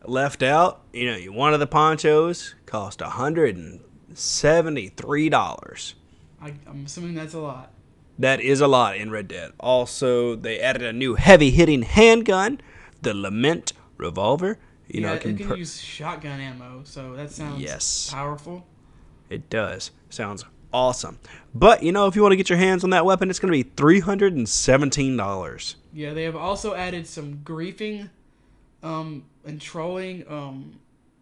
left out, one of the ponchos cost $173. I'm assuming that's a lot. That is a lot in Red Dead. Also, they added a new heavy-hitting handgun, the Lament revolver. It can use shotgun ammo, so that sounds powerful. It does. Sounds awesome. But, if you want to get your hands on that weapon, it's going to be $317. Yeah, they have also added some griefing and trolling.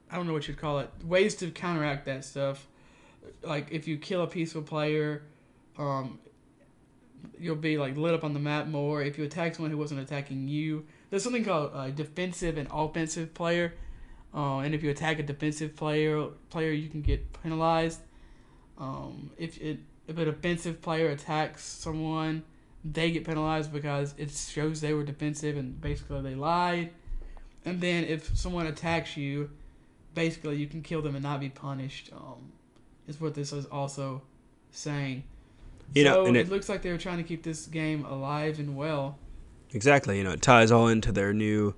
I don't know what you'd call it. Ways to counteract that stuff. Like, if you kill a peaceful player, you'll be lit up on the map more. If you attack someone who wasn't attacking you, there's something called defensive and offensive player. And if you attack a defensive player, you can get penalized. If a defensive player attacks someone, they get penalized because it shows they were defensive and basically they lied. And then if someone attacks you, basically you can kill them and not be punished. Is what this is also saying. It looks like they were trying to keep this game alive and well. Exactly. It ties all into their new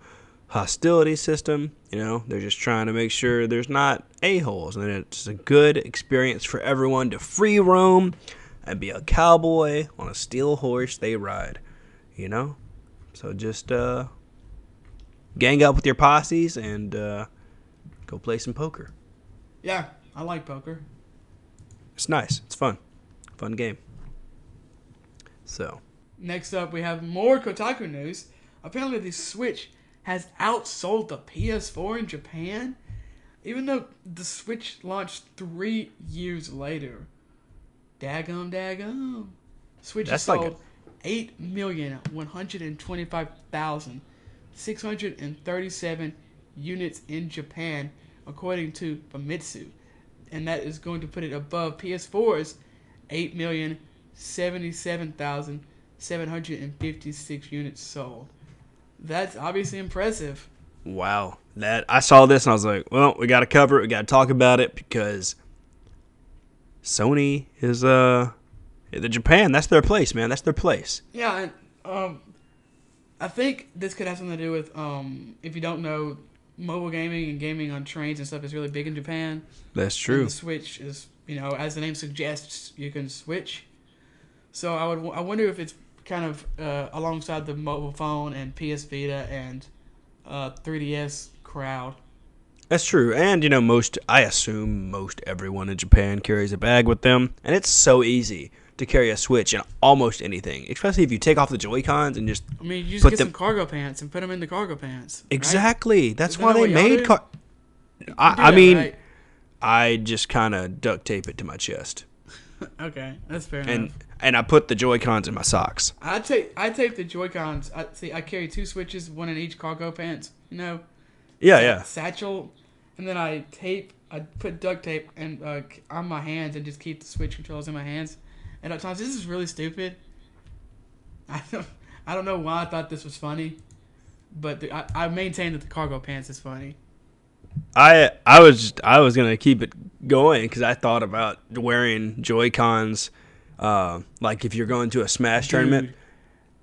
hostility system. They're just trying to make sure there's not a-holes, and it's a good experience for everyone to free roam and be a cowboy on a steel horse they ride. So just gang up with your posses and go play some poker. Yeah, I like poker. It's nice. It's fun. Fun game. So next up, we have more Kotaku news. Apparently, the Switch has outsold the PS4 in Japan, even though the Switch launched 3 years later. Daggum. Switch has sold 8,125,637 units in Japan, according to Famitsu. And that is going to put it above PS4's 8,077,756 units sold. That's obviously impressive. Wow. I saw this and I was like, well, we got to cover it. We got to talk about it because Sony is the Japan. That's their place, man. That's their place. Yeah, and I think this could have something to do with if you don't know, mobile gaming and gaming on trains and stuff is really big in Japan. That's true. And the Switch is, as the name suggests, you can switch. So I wonder if it's kind of alongside the mobile phone and PS Vita and 3DS crowd. That's true. And, I assume most everyone in Japan carries a bag with them. And it's so easy to carry a Switch in almost anything, especially if you take off the Joy-Cons and just you just get some cargo pants and put them in the cargo pants. Exactly. Right? That's why they made right? I just kind of duct tape it to my chest. Okay, that's fair enough. And I put the Joy-Cons in my socks. I tape the Joy-Cons. I carry 2 switches, one in each cargo pants. Yeah. Satchel, and then I put duct tape and on my hands and just keep the Switch controls in my hands. And at times, this is really stupid. I don't know why I thought this was funny, but I maintain that the cargo pants is funny. I was gonna keep it going because I thought about wearing Joy-Cons, like if you're going to a Smash tournament.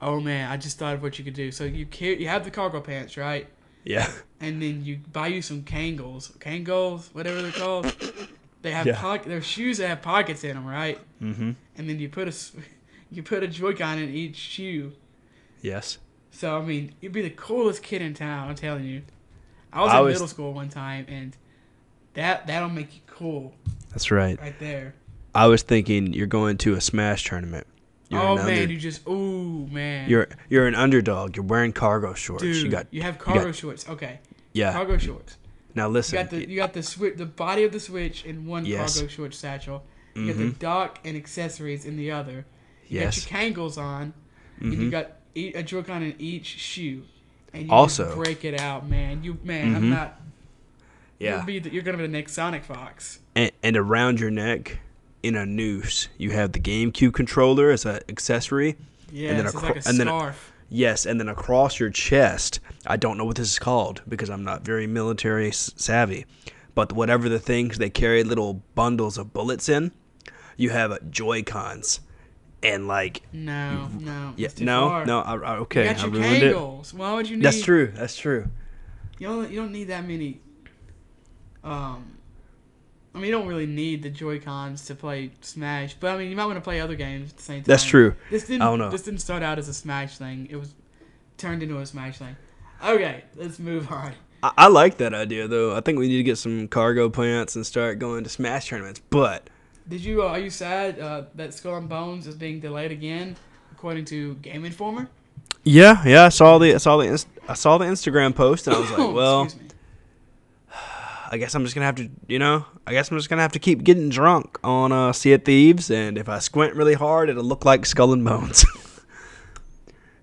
Oh man, I just thought of what you could do. So you have the cargo pants, right? Yeah. And then you buy you some Kangol, whatever they're called. They have they're shoes that have pockets in them, right? Mm-hmm. And then you put a Joy-Con in each shoe. Yes. So you'd be the coolest kid in town. I'm telling you. I was in middle school one time, and that'll make you cool. That's right. Right there. I was thinking you're going to a Smash tournament. Man, You're an underdog. You're wearing cargo shorts. Dude, you have cargo shorts. Okay. Yeah. Cargo shorts. Now listen. You got the body of the Switch in one cargo short satchel, You got the dock and accessories in the other. You got your Kangles on, and you got a Joy-Con in each shoe. And you also just break it out, man. I'm not. Yeah. You're gonna be the next Sonic Fox. And around your neck, in a noose, you have the GameCube controller as an accessory. Yeah, and then it's like a scarf. And then across your chest, I don't know what this is called because I'm not very military savvy, but whatever the things they carry little bundles of bullets in, you have Joy-Cons. And like no, yeah, too far. Okay, you got your I ruined Kangles. Why would you need? That's true. You don't need that many. You don't really need the Joy-Cons to play Smash, but you might want to play other games at the same time. That's true. This didn't start out as a Smash thing. It was turned into a Smash thing. Okay, let's move on. I like that idea though. I think we need to get some cargo pants and start going to Smash tournaments. But are you sad that Skull and Bones is being delayed again, according to Game Informer? Yeah. I saw the Instagram post and I was like, well, I guess I'm just gonna have to keep getting drunk on Sea of Thieves, and if I squint really hard, it'll look like Skull and Bones.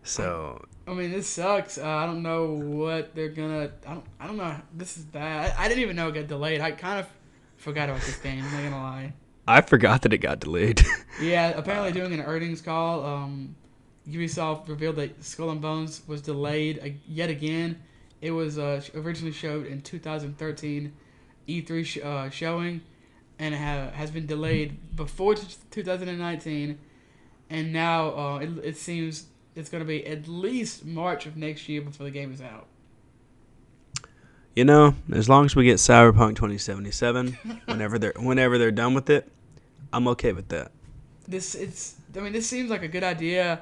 So. This sucks. I don't know what they're gonna. I don't know. This is bad. I didn't even know it got delayed. I kind of forgot about this game. I'm not gonna lie. I forgot that it got delayed. Yeah, apparently doing an earnings call, Ubisoft revealed that Skull and Bones was delayed yet again. It was originally showed in 2013 E3 showing, and has been delayed before 2019, and now it seems it's going to be at least March of next year before the game is out. As long as we get Cyberpunk 2077, whenever they're done with it, I'm okay with that. This seems like a good idea.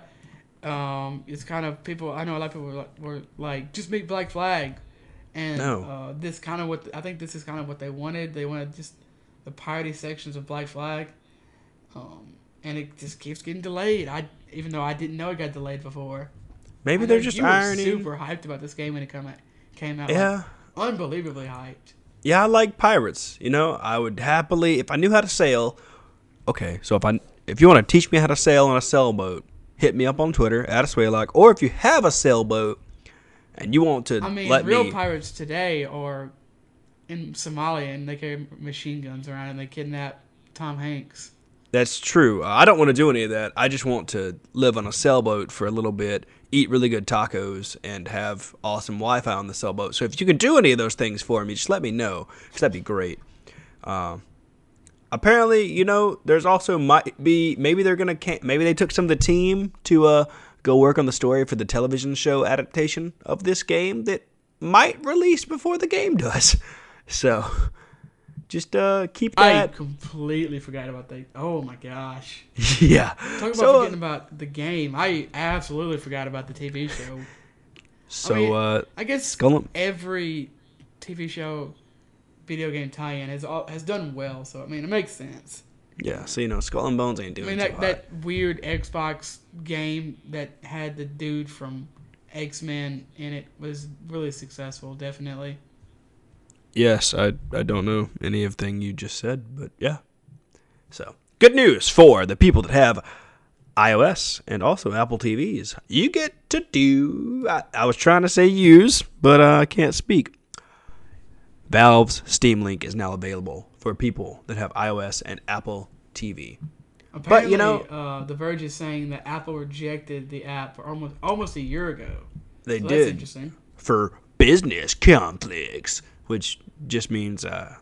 It's kind of I know a lot of people were like, just make Black Flag, and this is kind of what they wanted. They wanted just the piratey sections of Black Flag, and it just keeps getting delayed. Even though I didn't know it got delayed before. Maybe they're just ironing. You were super hyped about this game when it came out. Yeah, unbelievably hyped. Yeah, I like pirates. I would happily, if I knew how to sail. Okay, so if you want to teach me how to sail on a sailboat, hit me up on Twitter @Swaylock. Or if you have a sailboat and you want to real pirates today are in Somalia and they carry machine guns around and they kidnap Tom Hanks. That's true. I don't want to do any of that. I just want to live on a sailboat for a little bit, eat really good tacos, and have awesome Wi-Fi on the sailboat. So if you can do any of those things for me, just let me know, because that'd be great. Apparently, there's also maybe they took some of the team to go work on the story for the television show adaptation of this game that might release before the game does. So just keep that. I completely forgot about that. Oh my gosh. Yeah. Talk about forgetting about the game. I absolutely forgot about the TV show. So I guess every TV show, video game tie-in has done well. So it makes sense. Yeah. So Skull and Bones ain't doing too hot. That weird Xbox game that had the dude from X-Men in it was really successful. Definitely. Yes, I don't know any of the thing you just said, but yeah. So, good news for the people that have iOS and also Apple TVs. You get to do, I was trying to say use, but I can't speak. Valve's Steam Link is now available for people that have iOS and Apple TV. Apparently, the Verge is saying that Apple rejected the app for almost a year ago. They did. That's interesting. For business conflicts. Which just means, I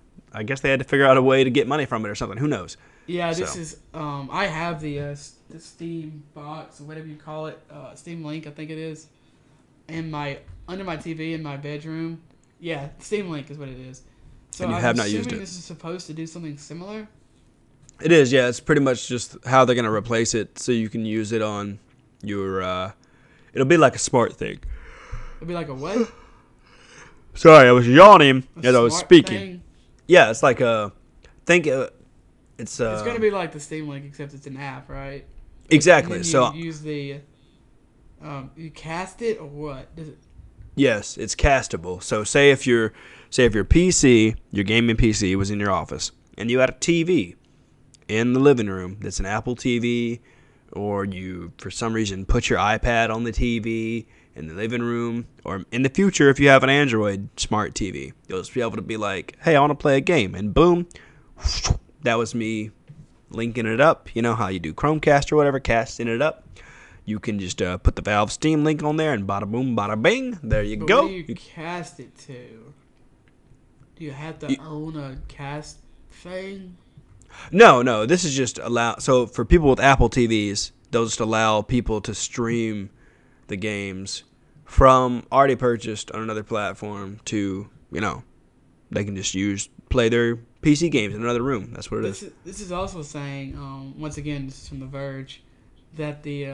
guess they had to figure out a way to get money from it or something. Who knows? Yeah, this is. I have the Steam box or whatever you call it, Steam Link, I think it is, under my TV in my bedroom. Yeah, Steam Link is what it is. So and you have not used it. This is supposed to do something similar. It is, yeah. It's pretty much just how they're gonna replace it, so you can use it on your. It'll be like a smart thing. It'll be like a what? Sorry, I was yawning as I was speaking. Thing? Yeah, it's like it's it's gonna be like the Steam Link, except it's an app, right? Exactly. And then so you use the you cast it or what? Does it? Yes, it's castable. So say if your PC, your gaming PC was in your office, and you had a TV, in the living room that's an Apple TV, or you, for some reason, put your iPad on the TV in the living room, or in the future, if you have an Android smart TV, you'll just be able to be like, hey, I want to play a game, and boom, that was me linking it up. You know how you do Chromecast or whatever, casting it up. You can just put the Valve Steam link on there, and bada boom, bada bing, there you go. What do you cast it to? Do you have to own a cast thing? No, this is just so for people with Apple TVs, they'll just allow people to stream the games from already purchased on another platform to, they can just play their PC games in another room. That's what it is. This is also saying, once again, this is from The Verge, that the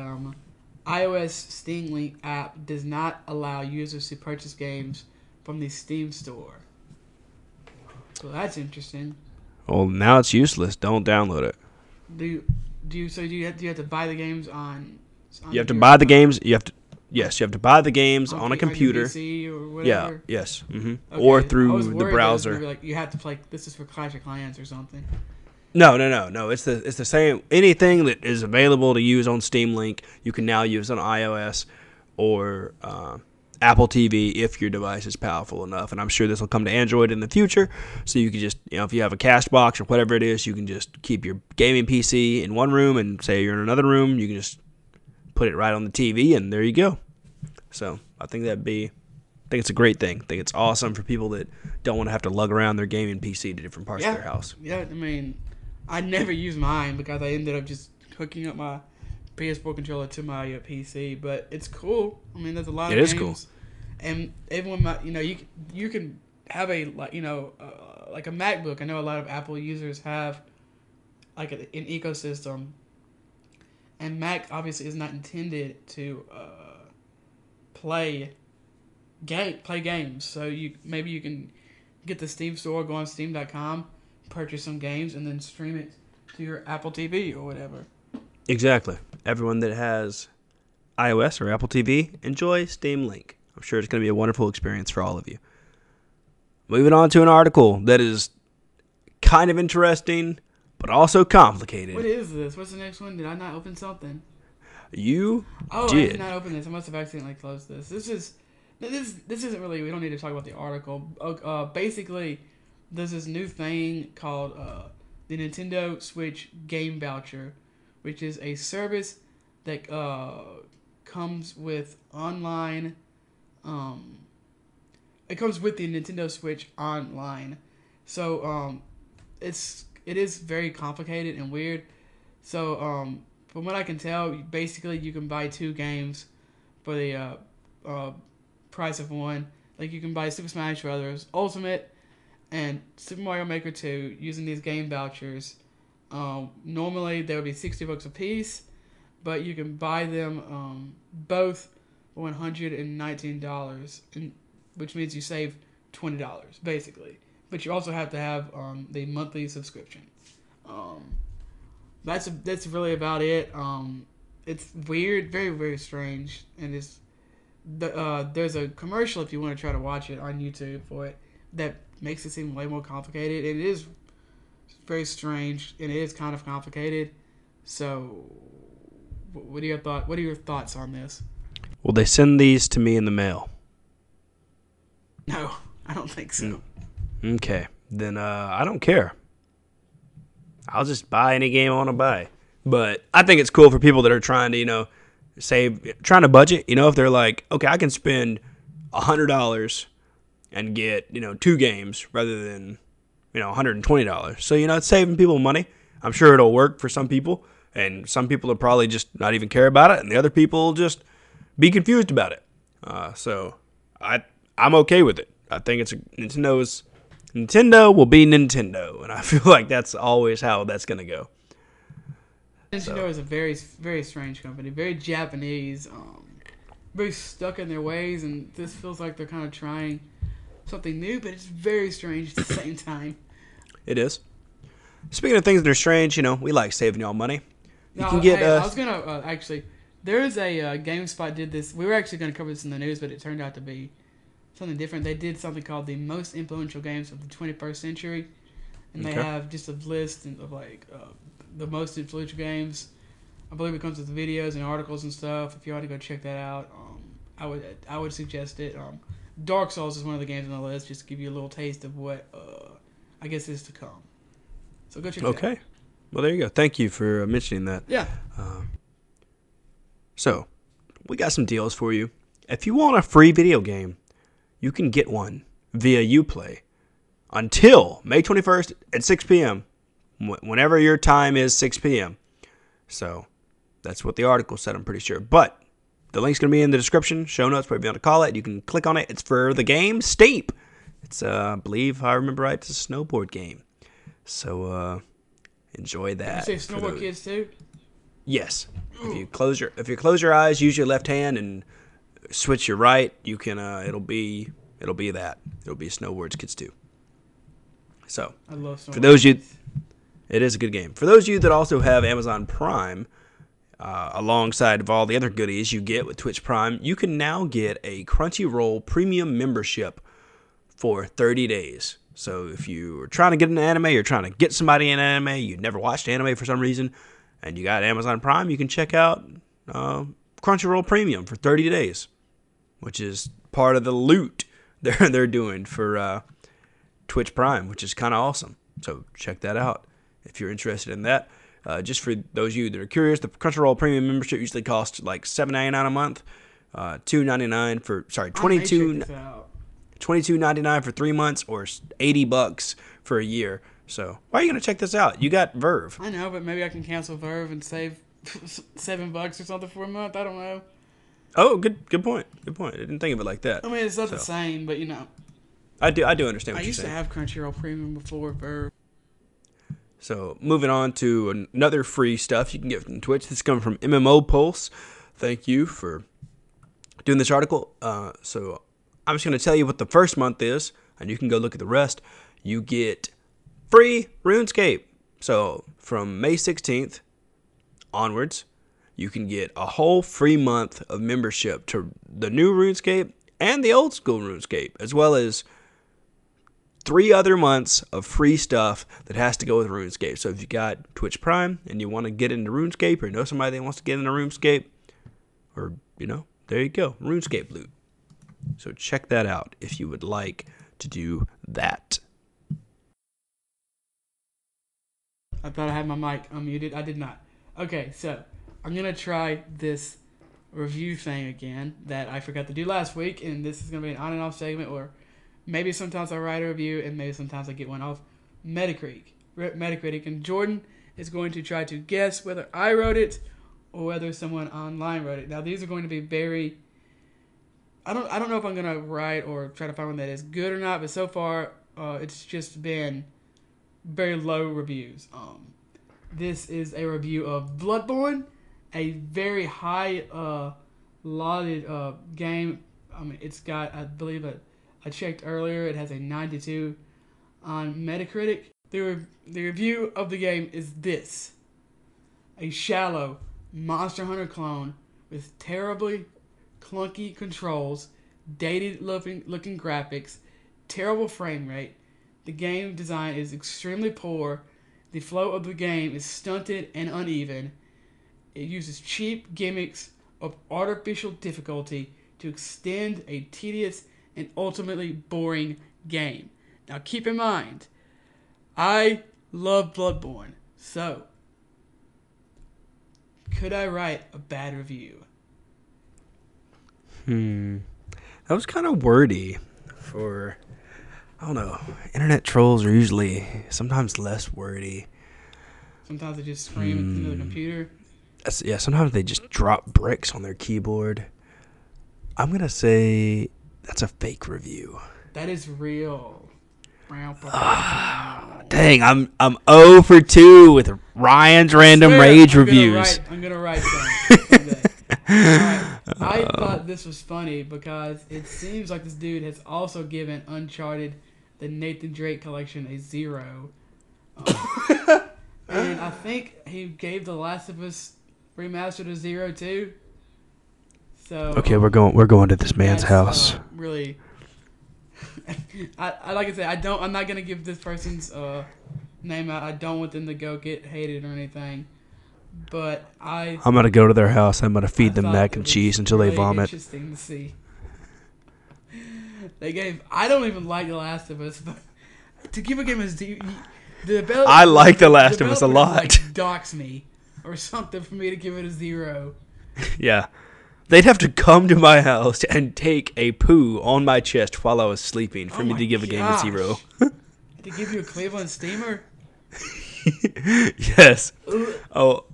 iOS Steam Link app does not allow users to purchase games from the Steam store. So that's interesting. Well, now it's useless. Don't download it. Do you have to buy the games on you have to buy the games. You have to buy the games on a computer. On PC or whatever? Yeah. Yes. Mm-hmm. Okay, or through the browser. Like you have to play. This is for Clash of Clans or something. No. It's the same. Anything that is available to use on Steam Link, you can now use on iOS or Apple TV if your device is powerful enough. And I'm sure this will come to Android in the future. So you can just, if you have a cast box or whatever it is, you can just keep your gaming PC in one room, and say you're in another room, you can just put it right on the TV, and there you go. So I think it's a great thing. I think it's awesome for people that don't want to have to lug around their gaming PC to different parts of their house. Yeah, I mean, I never used mine because I ended up just hooking up my PS4 controller to my PC, but it's cool. I mean, there's a lot of games. It is cool. And everyone, you can have a like a MacBook. I know a lot of Apple users have like an ecosystem, and Mac obviously is not intended to play games. So maybe you can get the Steam store, go on Steam.com, purchase some games, and then stream it to your Apple TV or whatever. Exactly. Everyone that has iOS or Apple TV, enjoy Steam Link. I'm sure it's going to be a wonderful experience for all of you. Moving on to an article that is kind of interesting, but also complicated. What is this? What's the next one? Did I not open something? You did. I did not open this. I must have accidentally closed this. This isn't really, we don't need to talk about the article. Basically, there's this new thing called the Nintendo Switch Game Voucher, which is a service that comes with online. It comes with the Nintendo Switch Online, so it is very complicated and weird. So from what I can tell, basically you can buy 2 games for the price of one. Like you can buy Super Smash Bros. Ultimate and Super Mario Maker 2 using these game vouchers. Normally they would be $60 a piece, but you can buy them both for $119, which means you save $20 basically. But you also have to have the monthly subscription. That's really about it. It's weird, very very strange, and there's a commercial if you want to try to watch it on YouTube for it that makes it seem way more complicated. It is very strange and it is kind of complicated. So, what are your thoughts on this? Will they send these to me in the mail? No, I don't think so. Okay, then I don't care. I'll just buy any game I want to buy. But I think it's cool for people that are trying to, trying to budget. If they're like, okay, I can spend $100 and get, 2 games rather than, $120. So, it's saving people money. I'm sure it'll work for some people. And some people will probably just not even care about it. And the other people will just be confused about it. So I'm okay with it. I think Nintendo will be Nintendo. And I feel like that's always how that's going to go. Nintendo is a very, very strange company. Very Japanese. Very stuck in their ways. And this feels like they're kind of trying something new. But it's very strange at the same time. It is. Speaking of things that are strange, we like saving y'all money. I was going to actually... There is a GameSpot did this. We were actually going to cover this in the news, but it turned out to be something different. They did something called the most influential games of the 21st century, and they have just a list of like the most influential games. I believe it comes with videos and articles and stuff. If you want to go check that out, I would suggest it. Dark Souls is one of the games on the list, just to give you a little taste of what I guess is to come. So go check it out. Okay. Well, there you go. Thank you for mentioning that. Yeah. So, we got some deals for you. If you want a free video game, you can get one via UPlay until May 21st at 6 p.m. Whenever your time is 6 p.m. So, that's what the article said, I'm pretty sure. But the link's going to be in the description, show notes, wherever you want to call it. You can click on it. It's for the game Steep. It's, I believe, if I remember right, it's a snowboard game. So, enjoy that. Did you say snowboard kids too? Yes. If you close your eyes, use your left hand, and switch your right, you can. It'll be that. It'll be Snowboards Kids 2. So I love snowboard. For those of you, it is a good game. For those of you that also have Amazon Prime, alongside of all the other goodies you get with Twitch Prime, you can now get a Crunchyroll premium membership for 30 days. So if you're trying to get into anime, you're trying to get somebody in anime, you never watched anime for some reason, and you got Amazon Prime, you can check out Crunchyroll Premium for 30 days, which is part of the loot they're doing for Twitch Prime, which is kind of awesome. So check that out if you're interested in that. Just for those of you that are curious, the Crunchyroll Premium membership usually costs like $7.99 a month, $2.99 for $22.99 for 3 months, or $80 for a year. So why are you gonna check this out? You got Verve. I know, but maybe I can cancel Verve and save $7 or something for a month. I don't know. Oh, good point. Good point. I didn't think of it like that. I mean, it's not the same, but you know. I do understand what you're saying. I used to have Crunchyroll Premium before Verve. So moving on to another free stuff you can get from Twitch. This is coming from MMO Pulse. Thank you for doing this article. So I'm just going to tell you what the first month is, and you can go look at the rest. You get free RuneScape. So from May 16th onwards, you can get a whole free month of membership to the new RuneScape and the old school RuneScape, as well as 3 other months of free stuff that has to go with RuneScape. So if you got Twitch Prime and you want to get into RuneScape, or know somebody that wants to get into RuneScape, or, there you go, RuneScape loot. So check that out if you would like to do that. I thought I had my mic unmuted. I did not. Okay, so I'm going to try this review thing again that I forgot to do last week, and this is going to be an on and off segment where maybe sometimes I write a review and maybe sometimes I get one off Metacritic, and Jordan is going to try to guess whether I wrote it or whether someone online wrote it. Now, these are going to be very... I don't know if I'm going to write or try to find one that is good or not, but so far it's just been very low reviews. This is a review of Bloodborne, a very high lauded game. I mean, it's got, I believe, I checked earlier, it has a 92 on Metacritic. The review of the game is this: a shallow Monster Hunter clone with terribly clunky controls, dated looking graphics, terrible frame rate. The game design is extremely poor. The flow of the game is stunted and uneven. It uses cheap gimmicks of artificial difficulty to extend a tedious and ultimately boring game. Now keep in mind, I love Bloodborne, so could I write a bad review? That was kind of wordy for... I don't know. Internet trolls are usually sometimes less wordy. Sometimes they just scream into the computer. Yeah, sometimes they just drop bricks on their keyboard. I'm going to say that's a fake review. That is real. Dang, I'm 0 for 2 with Ryan's random rage reviews. I'm going to write something. Right. I thought this was funny because it seems like this dude has also given Uncharted, the Nathan Drake collection, a 0. And I think he gave The Last of Us Remastered a 0 too. So okay, we're going to this man's house. Really, I like I said, I'm not gonna give this person's name out. I don't want them to go get hated or anything. But I'm going to go to their house. I'm going to feed them mac and cheese until they vomit. Interesting to see. I don't even like The Last of Us, but to give a game as I like The Last of Us a lot. Like, dox me or something for me to give it a 0. Yeah. They'd have to come to my house and take a poo on my chest while I was sleeping for me to give a game a 0. To give you a Cleveland Steamer? Yes. Oh,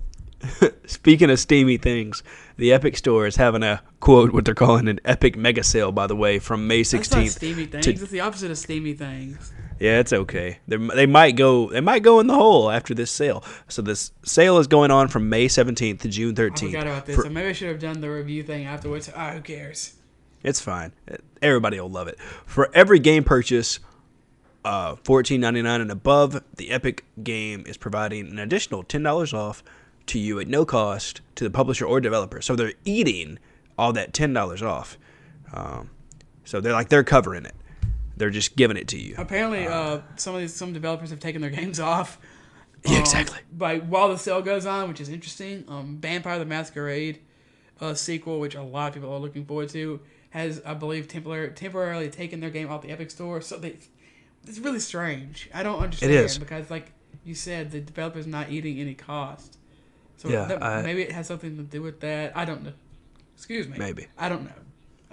speaking of steamy things, the Epic Store is having a, quote, what they're calling an Epic Mega Sale, by the way, from May 16th. That's not steamy things. It's the opposite of steamy things. Yeah, it's okay. They might go in the hole after this sale. So this sale is going on from May 17th to June 13th. I forgot about this. So maybe I should have done the review thing afterwards. Who cares? It's fine. Everybody will love it. For every game purchase, $14.99 and above, the Epic game is providing an additional $10 off to you at no cost to the publisher or developer. So they're eating all that $10 off. So they're covering it. They're just giving it to you. Apparently, some developers have taken their games off. Yeah, exactly. While the sale goes on, which is interesting. Vampire the Masquerade sequel, which a lot of people are looking forward to, has, I believe, temporarily taken their game off the Epic Store. So it's really strange. I don't understand. It is. Because, like you said, the developer's not eating any cost. So maybe it has something to do with that. I don't know. Excuse me. Maybe. I don't know.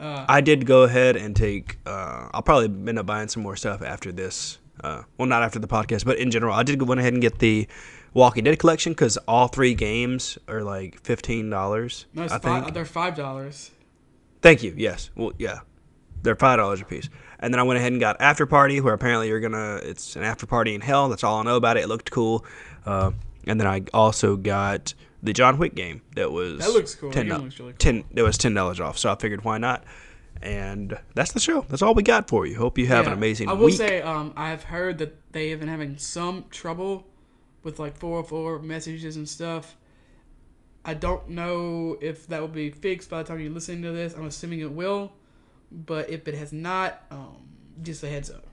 I did go ahead and take. I'll probably end up buying some more stuff after this. Well, not after the podcast, but in general, I did go ahead and get the Walking Dead collection because all 3 games are like $15. No, I think they're $5. Thank you. Yes. Well, yeah, they're $5 a piece. And then I went ahead and got After Party, where apparently it's an after party in hell. That's all I know about it. It looked cool. And then I also got the John Wick game that looks cool. It was $10 off, so I figured why not. And that's the show. That's all we got for you. Hope you have an amazing week. I will say I've heard that they have been having some trouble with like 404 messages and stuff. I don't know if that will be fixed by the time you're listening to this. I'm assuming it will, but if it has not, just a heads up.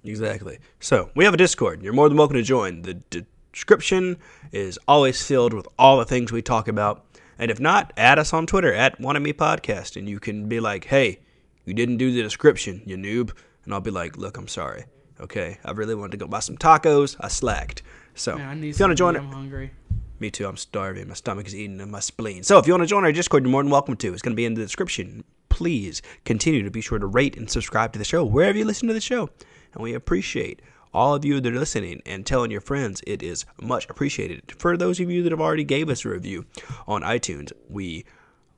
Exactly. So we have a Discord. You're more than welcome to join. The description is always filled with all the things we talk about. And if not, add us on Twitter at @WantedMePodcast, and you can be like, hey, you didn't do the description, you noob. And I'll be like, look, I'm sorry. Okay, I really wanted to go buy some tacos. I slacked. So Man, if you want to join it, I'm hungry. Me too. I'm starving. My stomach is eating and my spleen. So if you want to join our Discord, you're more than welcome to. It's going to be in the description. Please continue to be sure to rate and subscribe to the show wherever you listen to the show. And we appreciate all of you that are listening and telling your friends. It is much appreciated. For those of you that have already gave us a review on iTunes, we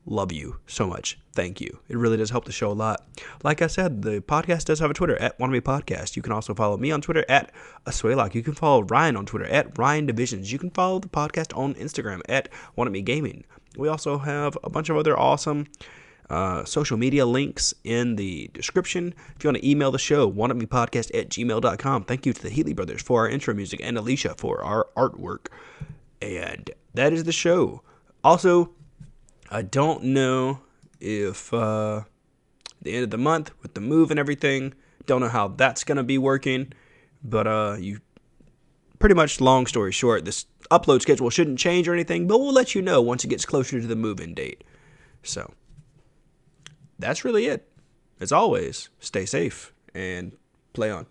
love you so much. Thank you. It really does help the show a lot. Like I said, the podcast does have a Twitter at @WantedMePodcast. You can also follow me on Twitter at Asuelok. You can follow Ryan on Twitter at RyanDivisions. You can follow the podcast on Instagram at WantedMeGaming. We also have a bunch of other awesome social media links in the description. If you want to email the show, wantedmepodcast@gmail.com. Thank you to the Healy Brothers for our intro music and Alicia for our artwork. And that is the show. Also, I don't know if the end of the month with the move and everything, don't know how that's going to be working, but you pretty much, long story short, this upload schedule shouldn't change or anything, but we'll let you know once it gets closer to the move-in date. So that's really it. As always, stay safe and play on.